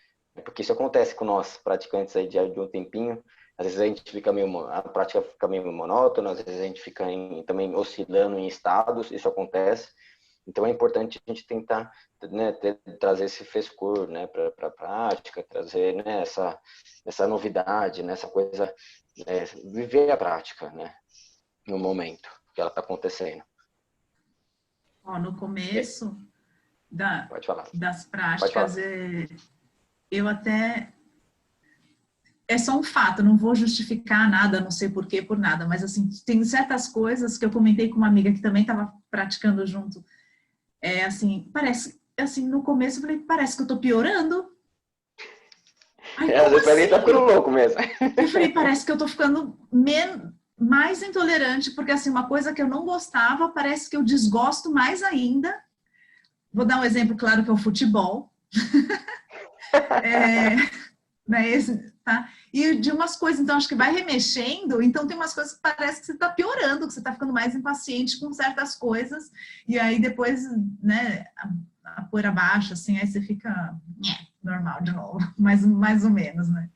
Porque isso acontece com nós praticantes aí de um tempinho. Às vezes a gente fica a prática fica meio monótona, às vezes a gente fica também oscilando em estados, isso acontece. Então é importante a gente tentar, né, trazer esse frescor, né, para a prática, trazer, né, essa novidade, né, essa coisa, né, viver a prática, né, no momento que ela está acontecendo. Ó, no começo Pode falar. das Pode falar. práticas, eu até... É só um fato, não vou justificar nada, não sei por quê, por nada, mas assim, tem certas coisas que eu comentei com uma amiga que também estava praticando junto. Assim, parece, assim, no começo eu falei, parece que eu tô piorando. Aí, Às vezes assim? ele tá ficando louco mesmo. Eu falei, parece que eu tô ficando mais intolerante, porque assim, uma coisa que eu não gostava, parece que eu desgosto mais ainda. Vou dar um exemplo claro, que é o futebol. Né, tá? E de umas coisas, então, acho que vai remexendo, então tem umas coisas que parece que você está piorando, que você está ficando mais impaciente com certas coisas, e aí depois, né, a poeira baixa, assim, aí você fica normal de novo, mais ou menos, né?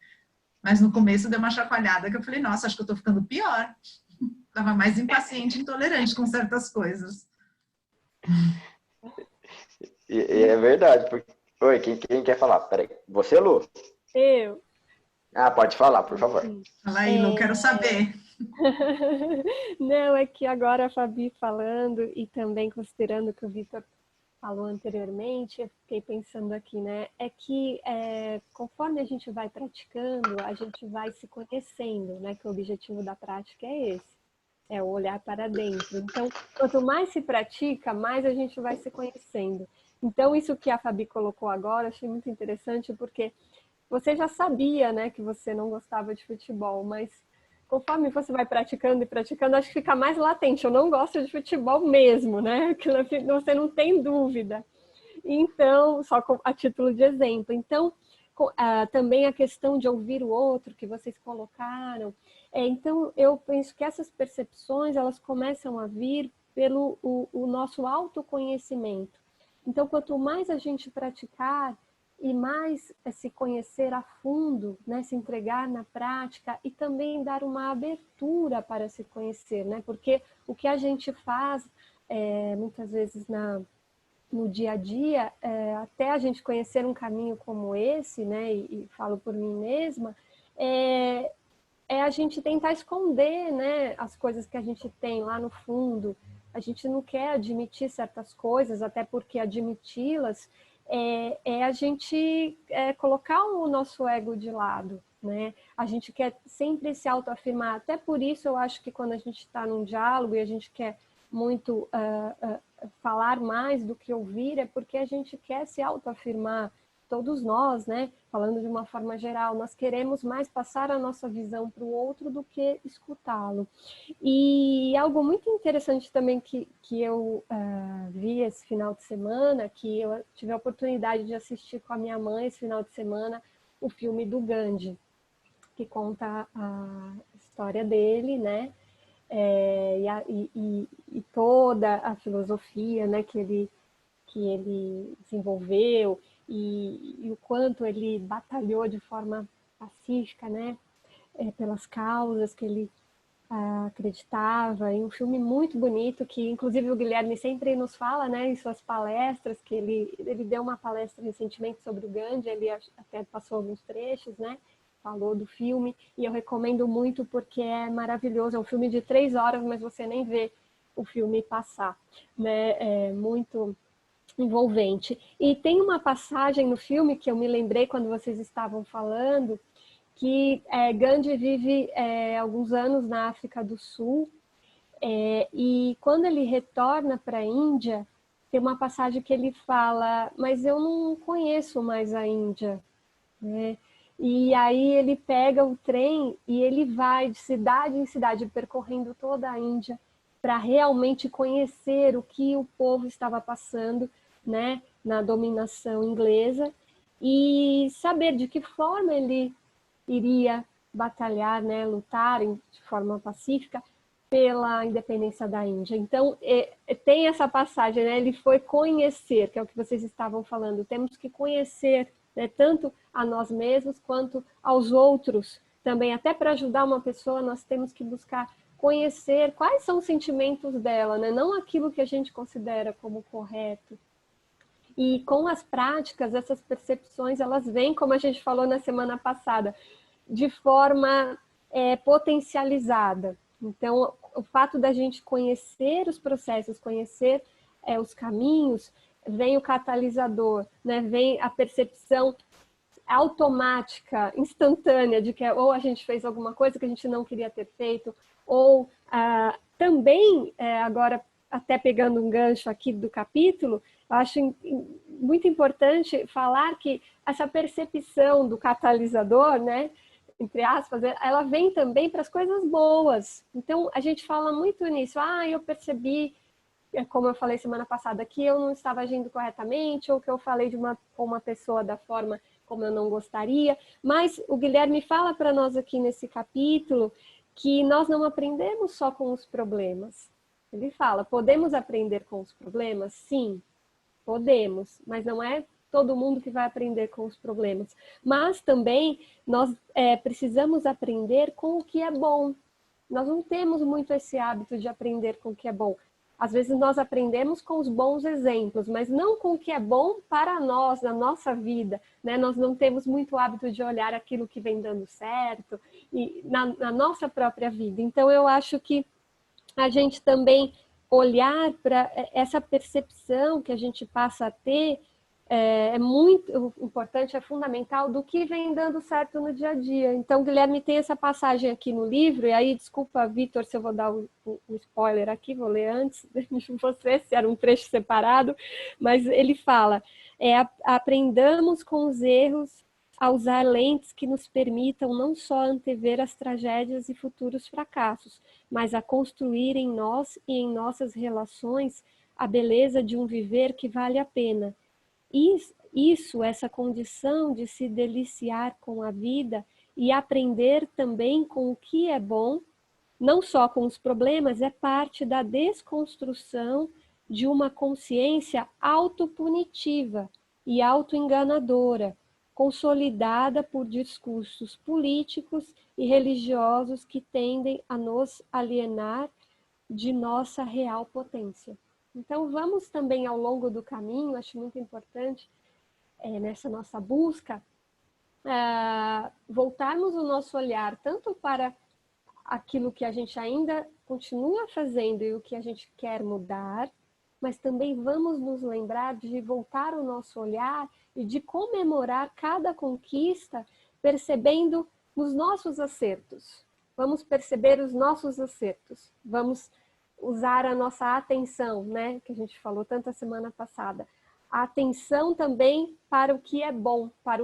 Mas no começo deu uma chacoalhada que eu falei, nossa, acho que eu tô ficando pior. Tava mais impaciente, intolerante com certas coisas. E é verdade. Porque... Oi, quem quer falar? Peraí. Você, Lu? Eu. Ah, pode falar, por favor. Fala aí, Lu, quero saber. Não, é que agora a Fabi falando e também considerando o que o Vitor falou anteriormente, eu fiquei pensando aqui, né? É que conforme a gente vai praticando, a gente vai se conhecendo, né? Que o objetivo da prática é esse, é o olhar para dentro. Então, quanto mais se pratica, mais a gente vai se conhecendo. Então, isso que a Fabi colocou agora, achei muito interessante, porque você já sabia, né, que você não gostava de futebol, mas conforme você vai praticando e praticando, acho que fica mais latente. Eu não gosto de futebol mesmo, né? Que você não tem dúvida. Então, só a título de exemplo. Então, também a questão de ouvir o outro que vocês colocaram. Então, eu penso que essas percepções, elas começam a vir pelo o nosso autoconhecimento. Então, quanto mais a gente praticar e mais se conhecer a fundo, né, se entregar na prática e também dar uma abertura para se conhecer, né? Porque o que a gente faz muitas vezes no dia a dia, até a gente conhecer um caminho como esse, né, e falo por mim mesma, é a gente tentar esconder, né, as coisas que a gente tem lá no fundo. A gente não quer admitir certas coisas, até porque admiti-las é a gente colocar o nosso ego de lado, né? A gente quer sempre se autoafirmar. Até por isso eu acho que quando a gente está num diálogo e a gente quer muito falar mais do que ouvir, é porque a gente quer se autoafirmar. Todos nós, né, falando de uma forma geral, nós queremos mais passar a nossa visão para o outro do que escutá-lo. E algo muito interessante também que eu vi esse final de semana, que eu tive a oportunidade de assistir com a minha mãe esse final de semana, o filme do Gandhi, que conta a história dele, né, e toda a filosofia, né, que que ele desenvolveu e o quanto ele batalhou de forma pacífica, né, pelas causas que ele acreditava. E um filme muito bonito que, inclusive, o Guilherme sempre nos fala, né, em suas palestras, que ele deu uma palestra recentemente sobre o Gandhi, ele até passou alguns trechos, né, falou do filme, e eu recomendo muito porque é maravilhoso. É um filme de 3 horas, mas você nem vê o filme passar, né? É muito envolvente. E tem uma passagem no filme que eu me lembrei quando vocês estavam falando, que Gandhi vive alguns anos na África do Sul, e quando ele retorna para a Índia, tem uma passagem que ele fala, mas eu não conheço mais a Índia, né? E aí ele pega o trem e ele vai de cidade em cidade, percorrendo toda a Índia, para realmente conhecer o que o povo estava passando, né, na dominação inglesa, e saber de que forma ele iria batalhar, né, lutar de forma pacífica pela independência da Índia. Então, tem essa passagem, né? Ele foi conhecer, que é o que vocês estavam falando. Temos que conhecer, né, tanto a nós mesmos quanto aos outros também. Até para ajudar uma pessoa, nós temos que buscar conhecer quais são os sentimentos dela, né? Não aquilo que a gente considera como correto. E com as práticas, essas percepções, elas vêm, como a gente falou na semana passada, de forma potencializada. Então, o fato da gente conhecer os processos, conhecer os caminhos, vem o catalisador, né? Vem a percepção automática, instantânea, de que ou a gente fez alguma coisa que a gente não queria ter feito, ou também, agora até pegando um gancho aqui do capítulo, eu acho muito importante falar que essa percepção do catalisador, né, entre aspas, ela vem também para as coisas boas. Então, a gente fala muito nisso. Eu percebi, como eu falei semana passada, que eu não estava agindo corretamente, ou que eu falei com uma pessoa da forma como eu não gostaria. Mas o Guilherme fala para nós aqui nesse capítulo que nós não aprendemos só com os problemas. Ele fala, podemos aprender com os problemas? Sim, podemos, mas não é todo mundo que vai aprender com os problemas. Mas também nós precisamos aprender com o que é bom. Nós não temos muito esse hábito de aprender com o que é bom. Às vezes nós aprendemos com os bons exemplos, mas não com o que é bom para nós, na nossa vida, né? Nós não temos muito hábito de olhar aquilo que vem dando certo e na nossa própria vida. Então eu acho que a gente também olhar para essa percepção que a gente passa a ter é muito importante, é fundamental do que vem dando certo no dia a dia. Então, Guilherme tem essa passagem aqui no livro, e aí, desculpa, Vitor, se eu vou dar o spoiler aqui, vou ler antes de você, se era um trecho separado, mas ele fala, aprendamos com os erros a usar lentes que nos permitam não só antever as tragédias e futuros fracassos, mas a construir em nós e em nossas relações a beleza de um viver que vale a pena. Essa condição de se deliciar com a vida e aprender também com o que é bom, não só com os problemas, é parte da desconstrução de uma consciência autopunitiva e autoenganadora, consolidada por discursos políticos e religiosos que tendem a nos alienar de nossa real potência. Então, vamos também ao longo do caminho, acho muito importante, nessa nossa busca, voltarmos o nosso olhar tanto para aquilo que a gente ainda continua fazendo e o que a gente quer mudar, mas também vamos nos lembrar de voltar o nosso olhar e de comemorar cada conquista, percebendo os nossos acertos. Vamos perceber os nossos acertos, vamos usar a nossa atenção, né, que a gente falou tanto a semana passada. A atenção também para o que é bom, para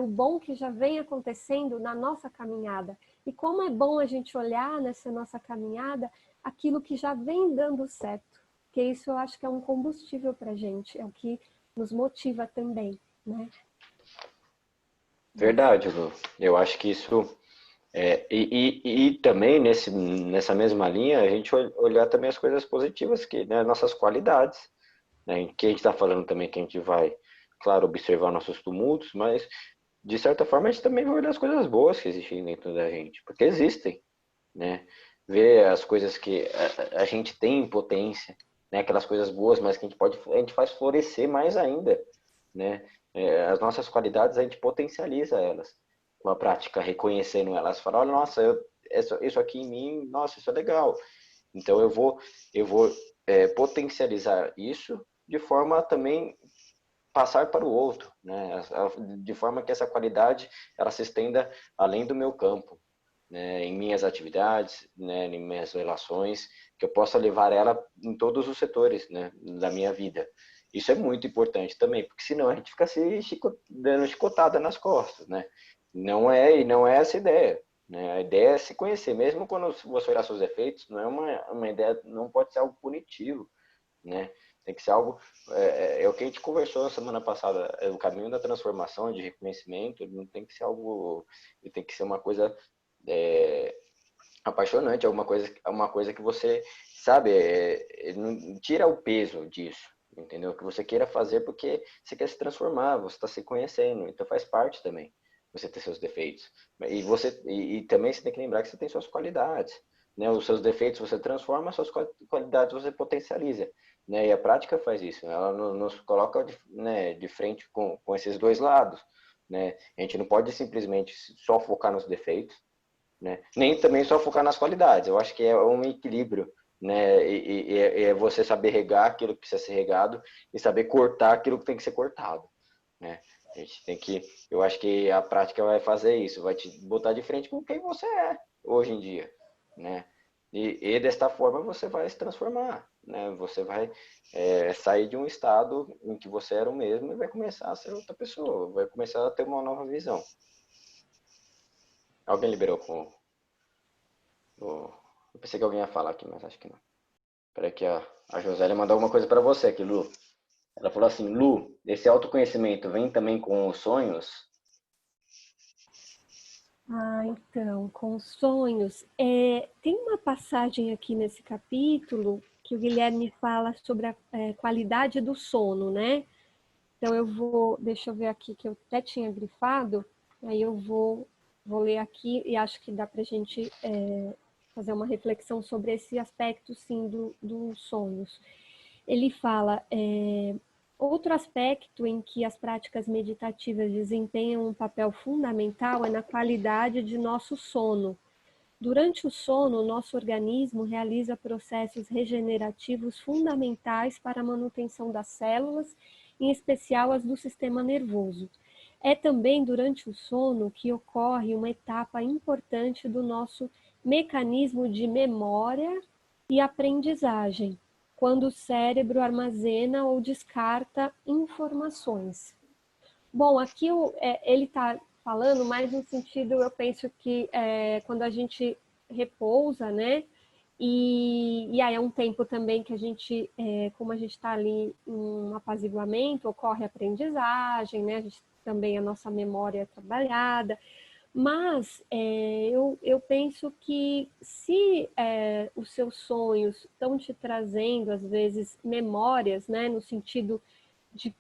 o bom que já vem acontecendo na nossa caminhada. E como é bom a gente olhar nessa nossa caminhada aquilo que já vem dando certo. Porque isso eu acho que é um combustível para a gente, é o que nos motiva também, né? Verdade, Lu. Eu acho que isso... E também nessa mesma linha, a gente olhar também as coisas positivas, né, nossas qualidades. né? Que a gente está falando também que a gente vai, claro, observar nossos tumultos, mas de certa forma a gente também vai olhar as coisas boas que existem dentro da gente, porque existem, né? Ver as coisas que a gente tem em potência, né? Aquelas coisas boas, mas que a gente faz florescer mais ainda, né? As nossas qualidades a gente potencializa elas com a prática, reconhecendo elas, falar, olha, nossa, isso aqui em mim, nossa, isso é legal. Então eu vou potencializar isso de forma a também passar para o outro, né? De forma que essa qualidade ela se estenda além do meu campo, né? Em minhas atividades, né? Em minhas relações, que eu possa levar ela em todos os setores, né? Da minha vida. Isso é muito importante também, porque senão a gente fica se dando chicotada nas costas, né? Não é essa a ideia, né? A ideia é se conhecer, mesmo quando você olhar seus defeitos, não é uma ideia, não pode ser algo punitivo, né? Tem que ser algo, o que a gente conversou semana passada, o caminho da transformação, de reconhecimento, não tem que ser algo, tem que ser uma coisa apaixonante, uma coisa que você, sabe, não tira o peso disso, entendeu? Que você queira fazer porque você quer se transformar, você está se conhecendo, então faz parte também você ter seus defeitos. E também você tem que lembrar que você tem suas qualidades, né? Os seus defeitos você transforma, as suas qualidades você potencializa, né? E a prática faz isso, ela nos coloca de frente com esses dois lados, né? A gente não pode simplesmente só focar nos defeitos, né? Nem também só focar nas qualidades. Eu acho que é um equilíbrio, né? É você saber regar aquilo que precisa ser regado e saber cortar aquilo que tem que ser cortado, né? A gente tem que, eu acho que a prática vai fazer isso, vai te botar de frente com quem você é hoje em dia, né? E desta forma você vai se transformar, né? Você vai sair de um estado em que você era o mesmo e vai começar a ser outra pessoa, vai começar a ter uma nova visão. Alguém liberou com eu pensei que alguém ia falar aqui, mas acho que não. Peraí que a Josélia mandou alguma coisa para você aqui, Lu. Ela falou assim, Lu, esse autoconhecimento vem também com os sonhos? Então, com os sonhos. Tem uma passagem aqui nesse capítulo que o Guilherme fala sobre a qualidade do sono, né? Então deixa eu ver aqui que eu até tinha grifado, aí eu vou ler aqui e acho que dá para a gente fazer uma reflexão sobre esse aspecto, sim, dos sonhos. Ele fala, outro aspecto em que as práticas meditativas desempenham um papel fundamental é na qualidade de nosso sono. Durante o sono, nosso organismo realiza processos regenerativos fundamentais para a manutenção das células, em especial as do sistema nervoso. É também durante o sono que ocorre uma etapa importante do nosso mecanismo de memória e aprendizagem, quando o cérebro armazena ou descarta informações. Bom, aqui ele está falando mais no sentido, eu penso que quando a gente repousa, né? E aí é um tempo também que a gente, como a gente está ali em um apaziguamento, ocorre aprendizagem, né? Também a nossa memória é trabalhada. Mas eu penso que se os seus sonhos estão te trazendo, às vezes, memórias, né? No sentido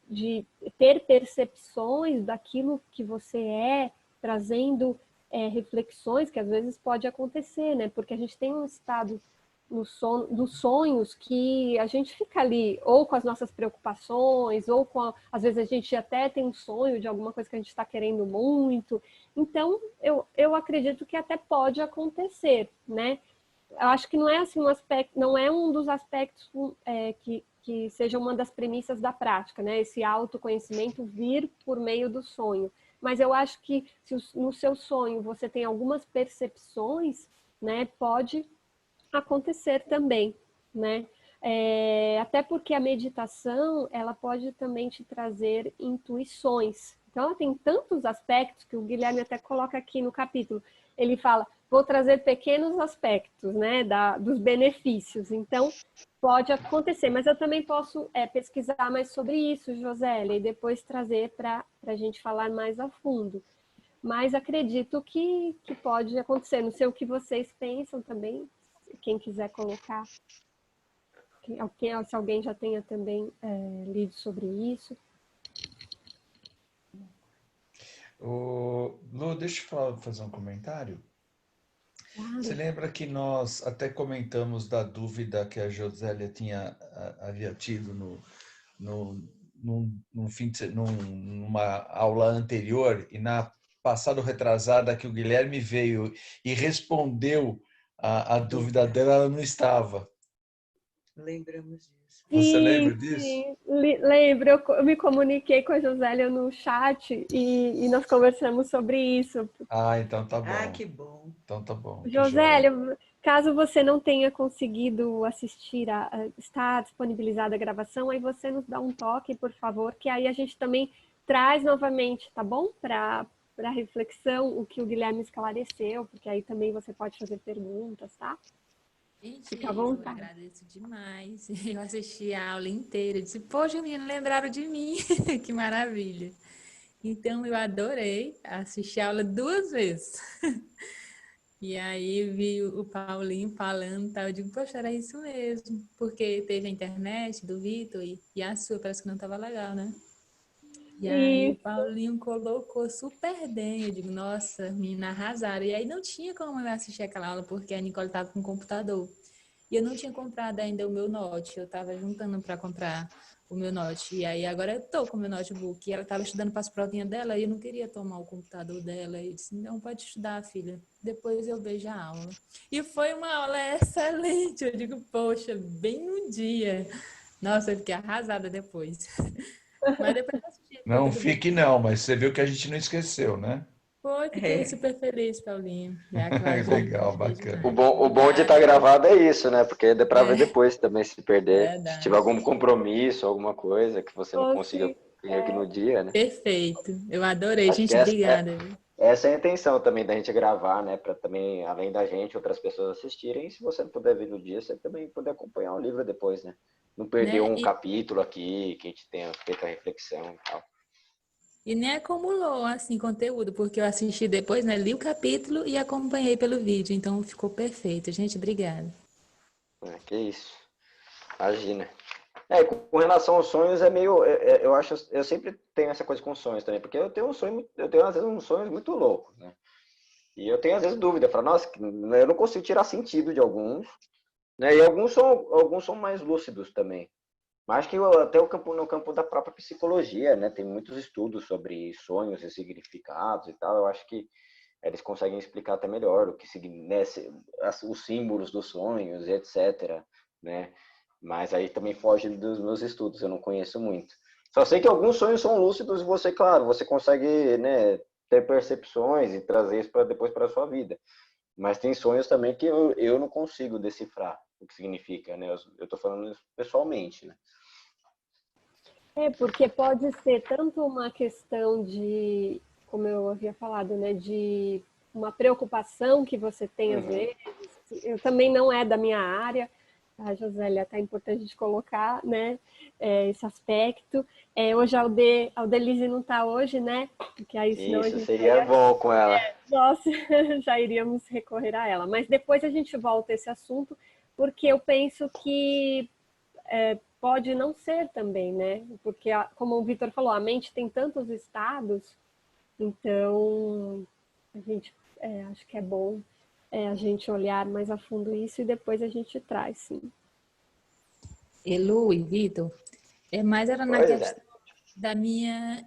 de ter percepções daquilo que você trazendo reflexões, que às vezes pode acontecer, né? Porque a gente tem um estado dos sonhos que a gente fica ali, ou com as nossas preocupações, ou às vezes a gente até tem um sonho de alguma coisa que a gente está querendo muito. Então, eu acredito que até pode acontecer, né? Eu acho que não é assim um aspecto, não é um dos aspectos que seja uma das premissas da prática, né? Esse autoconhecimento vir por meio do sonho. Mas eu acho que se no seu sonho você tem algumas percepções, né? Pode acontecer também, né? Até porque a meditação, ela pode também te trazer intuições. Então, ela tem tantos aspectos que o Guilherme até coloca aqui no capítulo. Ele fala, vou trazer pequenos aspectos, né, dos benefícios. Então, pode acontecer, mas eu também posso pesquisar mais sobre isso, Josélia, e depois trazer para a gente falar mais a fundo. Mas acredito que pode acontecer. Não sei o que vocês pensam também, quem quiser colocar. se alguém já tenha também lido sobre isso. Lu, deixa eu fazer um comentário. Claro. Você lembra que nós até comentamos da dúvida que a Josélia havia tido numa aula anterior, e na passada retrasada que o Guilherme veio e respondeu a dúvida dela, ela não estava. Lembramos disso. Você lembra Sim, disso? sim. Lembro, eu me comuniquei com a Josélia no chat e nós conversamos sobre isso. Ah, então tá bom. Ah, que bom. Então tá bom. Que Josélia, joia. caso você não tenha conseguido assistir, está disponibilizada a gravação, aí você nos dá um toque, por favor, que aí a gente também traz novamente, tá bom? Para reflexão, o que o Guilherme esclareceu, porque aí também você pode fazer perguntas, tá? Gente, Fica à eu vontade. agradeço demais. Eu assisti a aula inteira. Eu disse, poxa, menino, lembraram de mim. Que maravilha. Então, eu adorei assistir a aula 2 vezes. E aí vi o Paulinho falando, tá? Eu digo, poxa, era isso mesmo. Porque teve a internet do Vitor e a sua parece que não estava legal, né? E aí o Isso. Paulinho colocou super bem. Eu digo, nossa, menina, arrasaram. E aí não tinha como eu assistir aquela aula, porque a Nicole estava com o computador. E eu não tinha comprado ainda o meu Note. Eu estava juntando para comprar o meu Note. E aí agora eu tô com o meu notebook. E ela estava estudando para as provinhas dela e eu não queria tomar o computador dela. E eu disse, não, pode estudar, filha. Depois eu vejo a aula. E foi uma aula excelente. Eu digo, poxa, bem no dia. Nossa, eu fiquei arrasada depois. Mas depois eu assisti, ficou Não tudo bem. fique não, mas você viu que a gente não esqueceu, né? Foi, fiquei É. super feliz, Paulinho. E a Claudinha, Legal, gostei bacana. demais. O bom de estar Obrigada. gravado é isso, né? Porque dá pra ver É, depois também se perder. Se tiver verdade. algum compromisso, alguma coisa que você não Ou consiga se, vir aqui no dia, né? Perfeito. Eu adorei. Acho que Gente, obrigada, viu? essa é a intenção também da gente gravar, né? Para também, além da gente, outras pessoas assistirem. E se você não puder vir no dia, você também puder acompanhar o livro depois, né? Não perder Né? um capítulo aqui que a gente tenha feito a reflexão e tal. E nem acumulou, assim, conteúdo, porque eu assisti depois, né? Li o capítulo e acompanhei pelo vídeo. Então, ficou perfeito. Gente, obrigada. Que isso. Imagina. Com relação aos sonhos é meio, eu acho, eu sempre tenho essa coisa com sonhos também, porque eu tenho um sonho, eu tenho às vezes uns sonhos muito loucos, né? E eu tenho às vezes dúvida, eu falo, nossa, eu não consigo tirar sentido de alguns, né? E alguns são mais lúcidos também. Mas acho que até no campo da própria psicologia, né? Tem muitos estudos sobre sonhos e significados e tal. Eu acho que eles conseguem explicar até melhor o que né, os símbolos dos sonhos e etc, né? Mas aí também foge dos meus estudos, eu não conheço muito. Só sei que alguns sonhos são lúcidos e você, claro, você consegue, né, ter percepções e trazer isso depois para a sua vida. Mas tem sonhos também que eu não consigo decifrar o que significa, né? Eu estou falando isso pessoalmente, né? porque pode ser tanto uma questão de, como eu havia falado, né, de uma preocupação que você tem às vezes. Eu também não é da minha área, a Josélia, até é importante a gente colocar, né, esse aspecto. Hoje a Aldelise não está hoje, né? Porque aí senão a Isso gente seria bom com ela. nossa, já iríamos recorrer a ela. Mas depois a gente volta a esse assunto, porque eu penso que pode não ser também, né? Porque, como o Vitor falou, a mente tem tantos estados, então a gente acho que é bom a gente olhar mais a fundo isso e depois a gente traz, sim. Elu e Vitor, mais era na Pois é. questão da minha...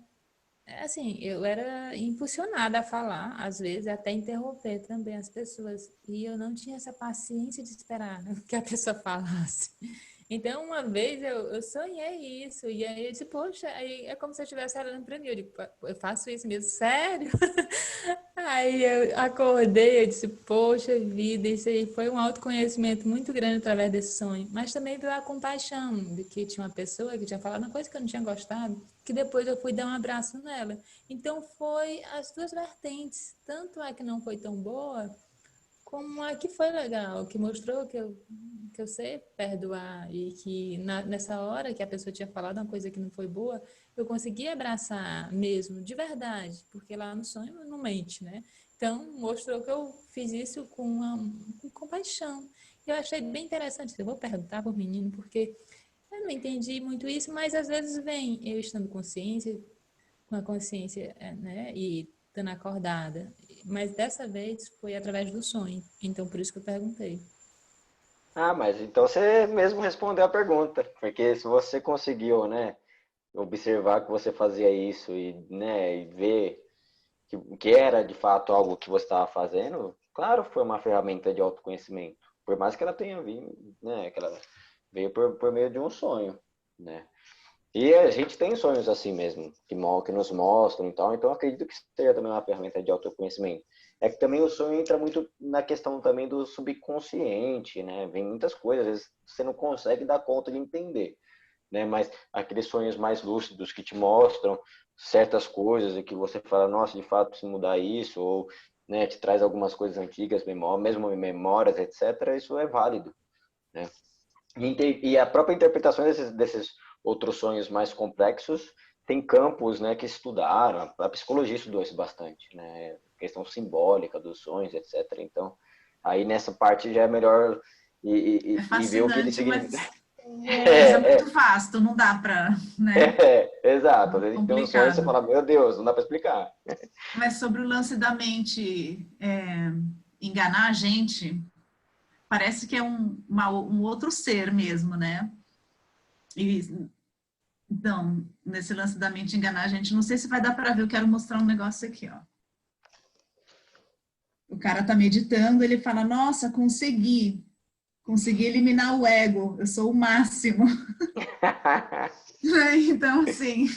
Assim, eu era impulsionada a falar, às vezes, até interromper também as pessoas. E eu não tinha essa paciência de esperar, né, que a pessoa falasse. Então, uma vez eu sonhei isso, e aí eu disse, poxa, aí é como se eu estivesse olhando para mim. Eu digo, eu faço isso mesmo, sério? Aí eu acordei, eu disse, poxa vida, isso aí foi um autoconhecimento muito grande através desse sonho. Mas também veio a compaixão de que tinha uma pessoa que tinha falado uma coisa que eu não tinha gostado, que depois eu fui dar um abraço nela. Então foi as duas vertentes, tanto a que não foi tão boa, como a que foi legal, que mostrou que eu sei perdoar e que nessa hora que a pessoa tinha falado uma coisa que não foi boa, eu consegui abraçar mesmo, de verdade, porque lá no sonho não mente, né? Então, mostrou que eu fiz isso com compaixão. Eu achei bem interessante. Eu vou perguntar para o menino, porque eu não entendi muito isso, mas às vezes vem eu estando consciência, com a consciência, né, e estando acordada. Mas dessa vez foi através do sonho. Então, por isso que eu perguntei. Ah, mas então você mesmo respondeu a pergunta, porque se você conseguiu, né, observar que você fazia isso e, né, e ver que era de fato algo que você estava fazendo, claro, foi uma ferramenta de autoconhecimento. Por mais que ela tenha vindo, né, que ela veio por meio de um sonho, né? E a gente tem sonhos assim mesmo, que nos mostram e tal, então eu acredito que seja também uma ferramenta de autoconhecimento. É que também o sonho entra muito na questão também do subconsciente, né? Vem muitas coisas, às vezes você não consegue dar conta de entender, né? Mas aqueles sonhos mais lúcidos que te mostram certas coisas e que você fala, nossa, de fato, se mudar isso, ou, né, te traz algumas coisas antigas, mesmo memórias, etc., isso é válido, né? E a própria interpretação desses outros sonhos mais complexos tem campos, né, que estudaram, a psicologia estudou isso bastante, né, questão simbólica dos sonhos, etc. Então, aí nessa parte já é melhor É e ver o que ele fascinante, significa. mas é É, muito vasto, não dá para, né? exato. Às Muito vezes tem um sonho e você complicado. fala, meu Deus, não dá para explicar. Mas sobre o lance da mente enganar a gente, parece que é um outro ser mesmo, né? E, então, nesse lance da mente enganar a gente, não sei se vai dar para ver, eu quero mostrar um negócio aqui, ó. O cara tá meditando, ele fala, nossa, consegui eliminar o ego, eu sou o máximo. Então, assim,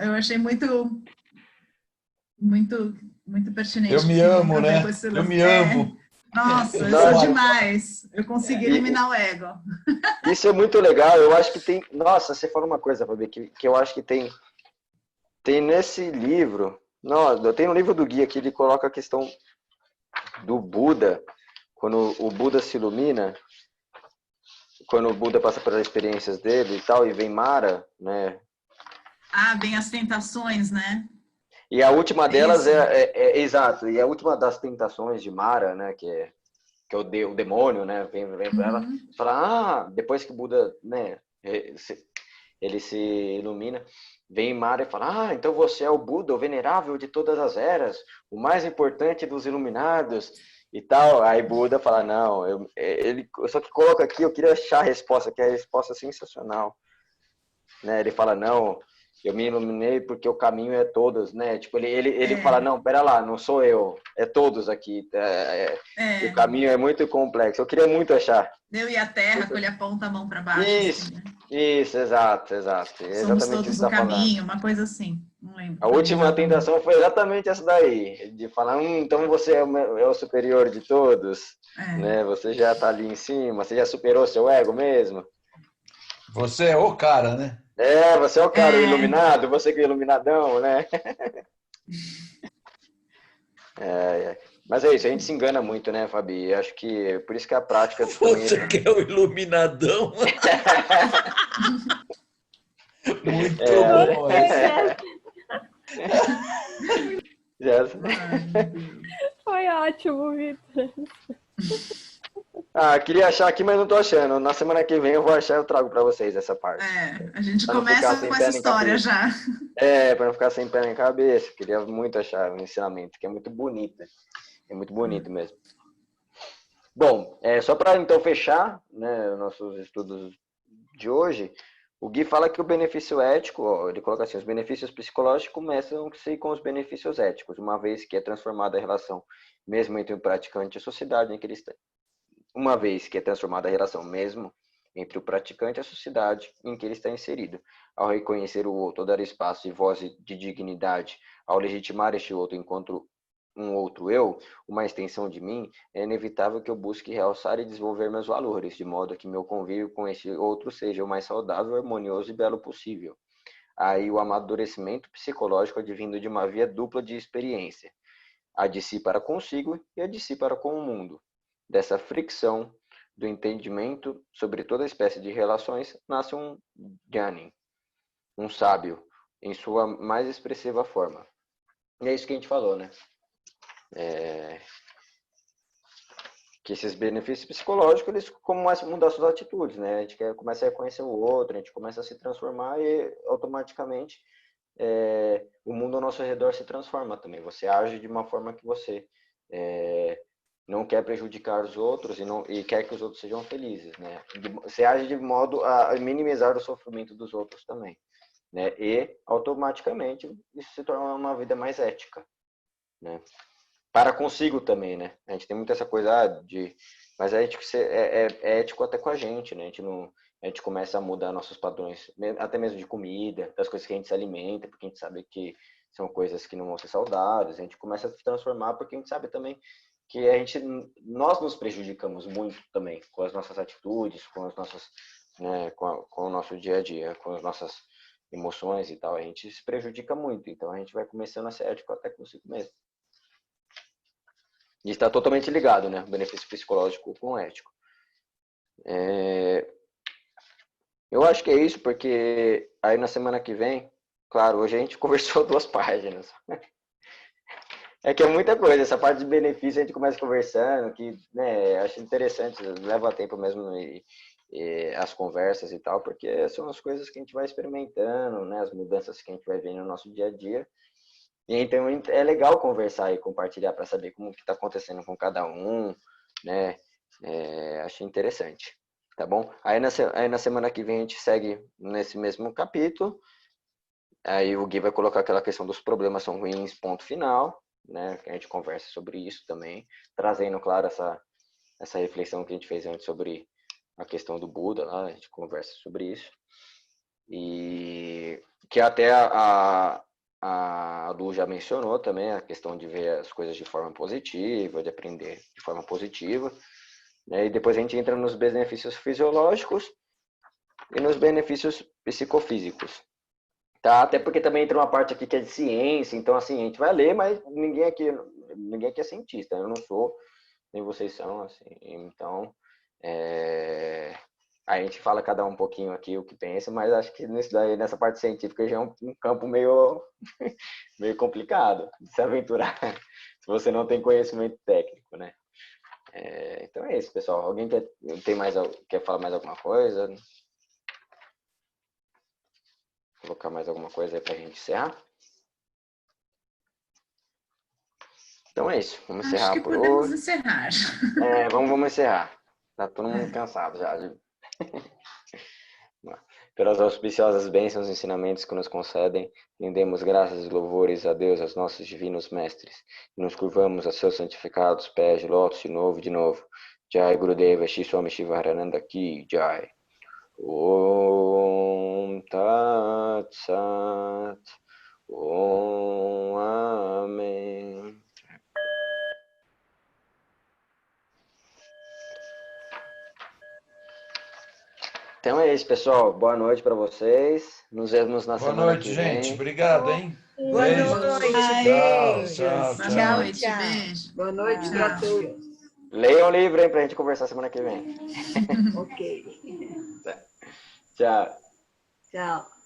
eu achei muito, muito Eu pertinente que me tem amo, a ver com né? esse Eu lance. me amo. Nossa, eu sou Nossa, demais. Eu consegui e, eliminar o ego. isso é muito legal. Eu acho que tem. Nossa, você falou uma coisa, Fabi, que eu acho que tem nesse livro. Não, tem um livro do guia que ele coloca a questão do Buda, quando o Buda se ilumina, quando o Buda passa pelas experiências dele e tal, e vem Mara, né? Ah, vem as tentações, né? E a última É delas isso. exato, e a última das tentações de Mara, né? Que é o demônio, né? Vem para ela, Uhum. fala, depois que o Buda, né? Ele se ilumina, vem Mara e fala, então você é o Buda, o venerável de todas as eras, o mais importante dos iluminados e tal. Aí Buda fala, não, ele só que coloca aqui, eu queria achar a resposta, que é a resposta sensacional, né? Ele fala, não, eu me iluminei porque o caminho é todos, né? Tipo, ele fala, não, pera lá, não sou eu, é todos aqui. O É. caminho é muito complexo. Eu queria muito achar. Eu e a terra, quando ele aponta a mão para baixo, assim, Isso, né? isso, exato, exato. É Somos exatamente isso todos que você o está falando. caminho, uma coisa assim. Não lembro A também última exatamente. tentação foi exatamente essa daí, de falar, então você é o superior de todos, É. né? Você já está ali em cima, você já superou seu ego mesmo. Você é o cara, né? Você é o cara, o É. iluminado, você que é o iluminadão, né? Mas é isso, a gente se engana muito, né, Fabi? Acho que por isso que a prática também. Você que é o iluminadão. Muito bom Gostei essa. dessa. Já- Ai, meu Deus. Foi ótimo, Vitor. queria achar aqui, mas não tô achando. Na semana que vem eu vou achar e eu trago para vocês essa parte. A gente Para não ficar começa sem com pé essa nem história cabeça. já. Para não ficar sem pé nem cabeça. Queria muito achar o ensinamento, que é muito bonito. É muito bonito mesmo. Bom, só para então fechar, né, nossos estudos de hoje, o Gui fala que o benefício ético, ele coloca assim, os benefícios psicológicos começam-se com os benefícios éticos, uma vez que é transformada a relação mesmo entre o praticante e a sociedade em que ele está. Uma vez que é transformada a relação mesmo entre o praticante e a sociedade em que ele está inserido. Ao reconhecer o outro, ao dar espaço e voz de dignidade, ao legitimar este outro enquanto um outro eu, uma extensão de mim, é inevitável que eu busque realçar e desenvolver meus valores, de modo que meu convívio com esse outro seja o mais saudável, harmonioso e belo possível. Aí o amadurecimento psicológico advindo de uma via dupla de experiência, a de si para consigo e a de si para com o mundo. Dessa fricção do entendimento sobre toda espécie de relações, nasce um Jnani, um sábio, em sua mais expressiva forma. E é isso que a gente falou, né? que esses benefícios psicológicos, eles começam a mudar suas atitudes, né? A gente começa a reconhecer o outro, a gente começa a se transformar e automaticamente o mundo ao nosso redor se transforma também. Você age de uma forma que você não quer prejudicar os outros e quer que os outros sejam felizes, né? Você age de modo a minimizar o sofrimento dos outros também, né? E automaticamente isso se torna uma vida mais ética, né? Para consigo também, né? A gente tem muito essa coisa mas é ético até com a gente, né? A gente começa a mudar nossos padrões, até mesmo de comida, das coisas que a gente se alimenta, porque a gente sabe que são coisas que não vão ser saudáveis. A gente começa a se transformar porque a gente sabe também que nós nos prejudicamos muito também com as nossas atitudes, com as nossas, né, com o nosso dia a dia, com as nossas emoções e tal. A gente se prejudica muito, então a gente vai começando a ser ético até consigo mesmo. E está totalmente ligado, né? Benefício psicológico com ético. Eu acho que é isso, porque aí na semana que vem, claro, hoje a gente conversou 2 páginas. É que é muita coisa, essa parte de benefício a gente começa conversando, que, né, acho interessante, leva tempo mesmo as conversas e tal, porque são as coisas que a gente vai experimentando, né? As mudanças que a gente vai vendo no nosso dia a dia. E então é legal conversar e compartilhar para saber como que está acontecendo com cada um, né? Achei interessante, tá bom? Aí na semana que vem a gente segue nesse mesmo capítulo. Aí o Gui vai colocar aquela questão dos problemas são ruins, ponto final, né? Que a gente conversa sobre isso também, trazendo, claro, essa reflexão que a gente fez antes sobre a questão do Buda, lá, a gente conversa sobre isso. E que até a Lu já mencionou também a questão de ver as coisas de forma positiva, de aprender de forma positiva, né? E depois a gente entra nos benefícios fisiológicos e nos benefícios psicofísicos, tá? Até porque também entra uma parte aqui que é de ciência, então assim, a gente vai ler, mas ninguém aqui é cientista, eu não sou, nem vocês são, assim, então a gente fala cada um pouquinho aqui o que pensa, mas acho que nessa parte científica já é um campo meio complicado de se aventurar, se você não tem conhecimento técnico, né? Então é isso, pessoal. Alguém quer falar mais alguma coisa? Colocar mais alguma coisa aí pra gente encerrar? Então é isso, vamos encerrar Acho que por podemos hoje. encerrar. Vamos encerrar. Tá todo mundo cansado já. Pelas auspiciosas bênçãos e ensinamentos que nos concedem, rendemos graças e louvores a Deus, aos nossos divinos mestres, e nos curvamos a seus santificados pés de lótus de novo. Jai Gurudeva Shri Swami Shivarananda Ki Jai. Om Tat Sat. Om Amém. Então é isso, pessoal. Boa noite para vocês. Nos vemos na semana que vem. Boa noite, gente. Obrigado, hein? Boa Beijo. noite, Tchau, beijos. tchau, Boa tchau. noite, Tchau. beijo. Boa noite para todos. Leiam o livro, hein, pra gente conversar semana que vem. Ok. Tchau. Tchau.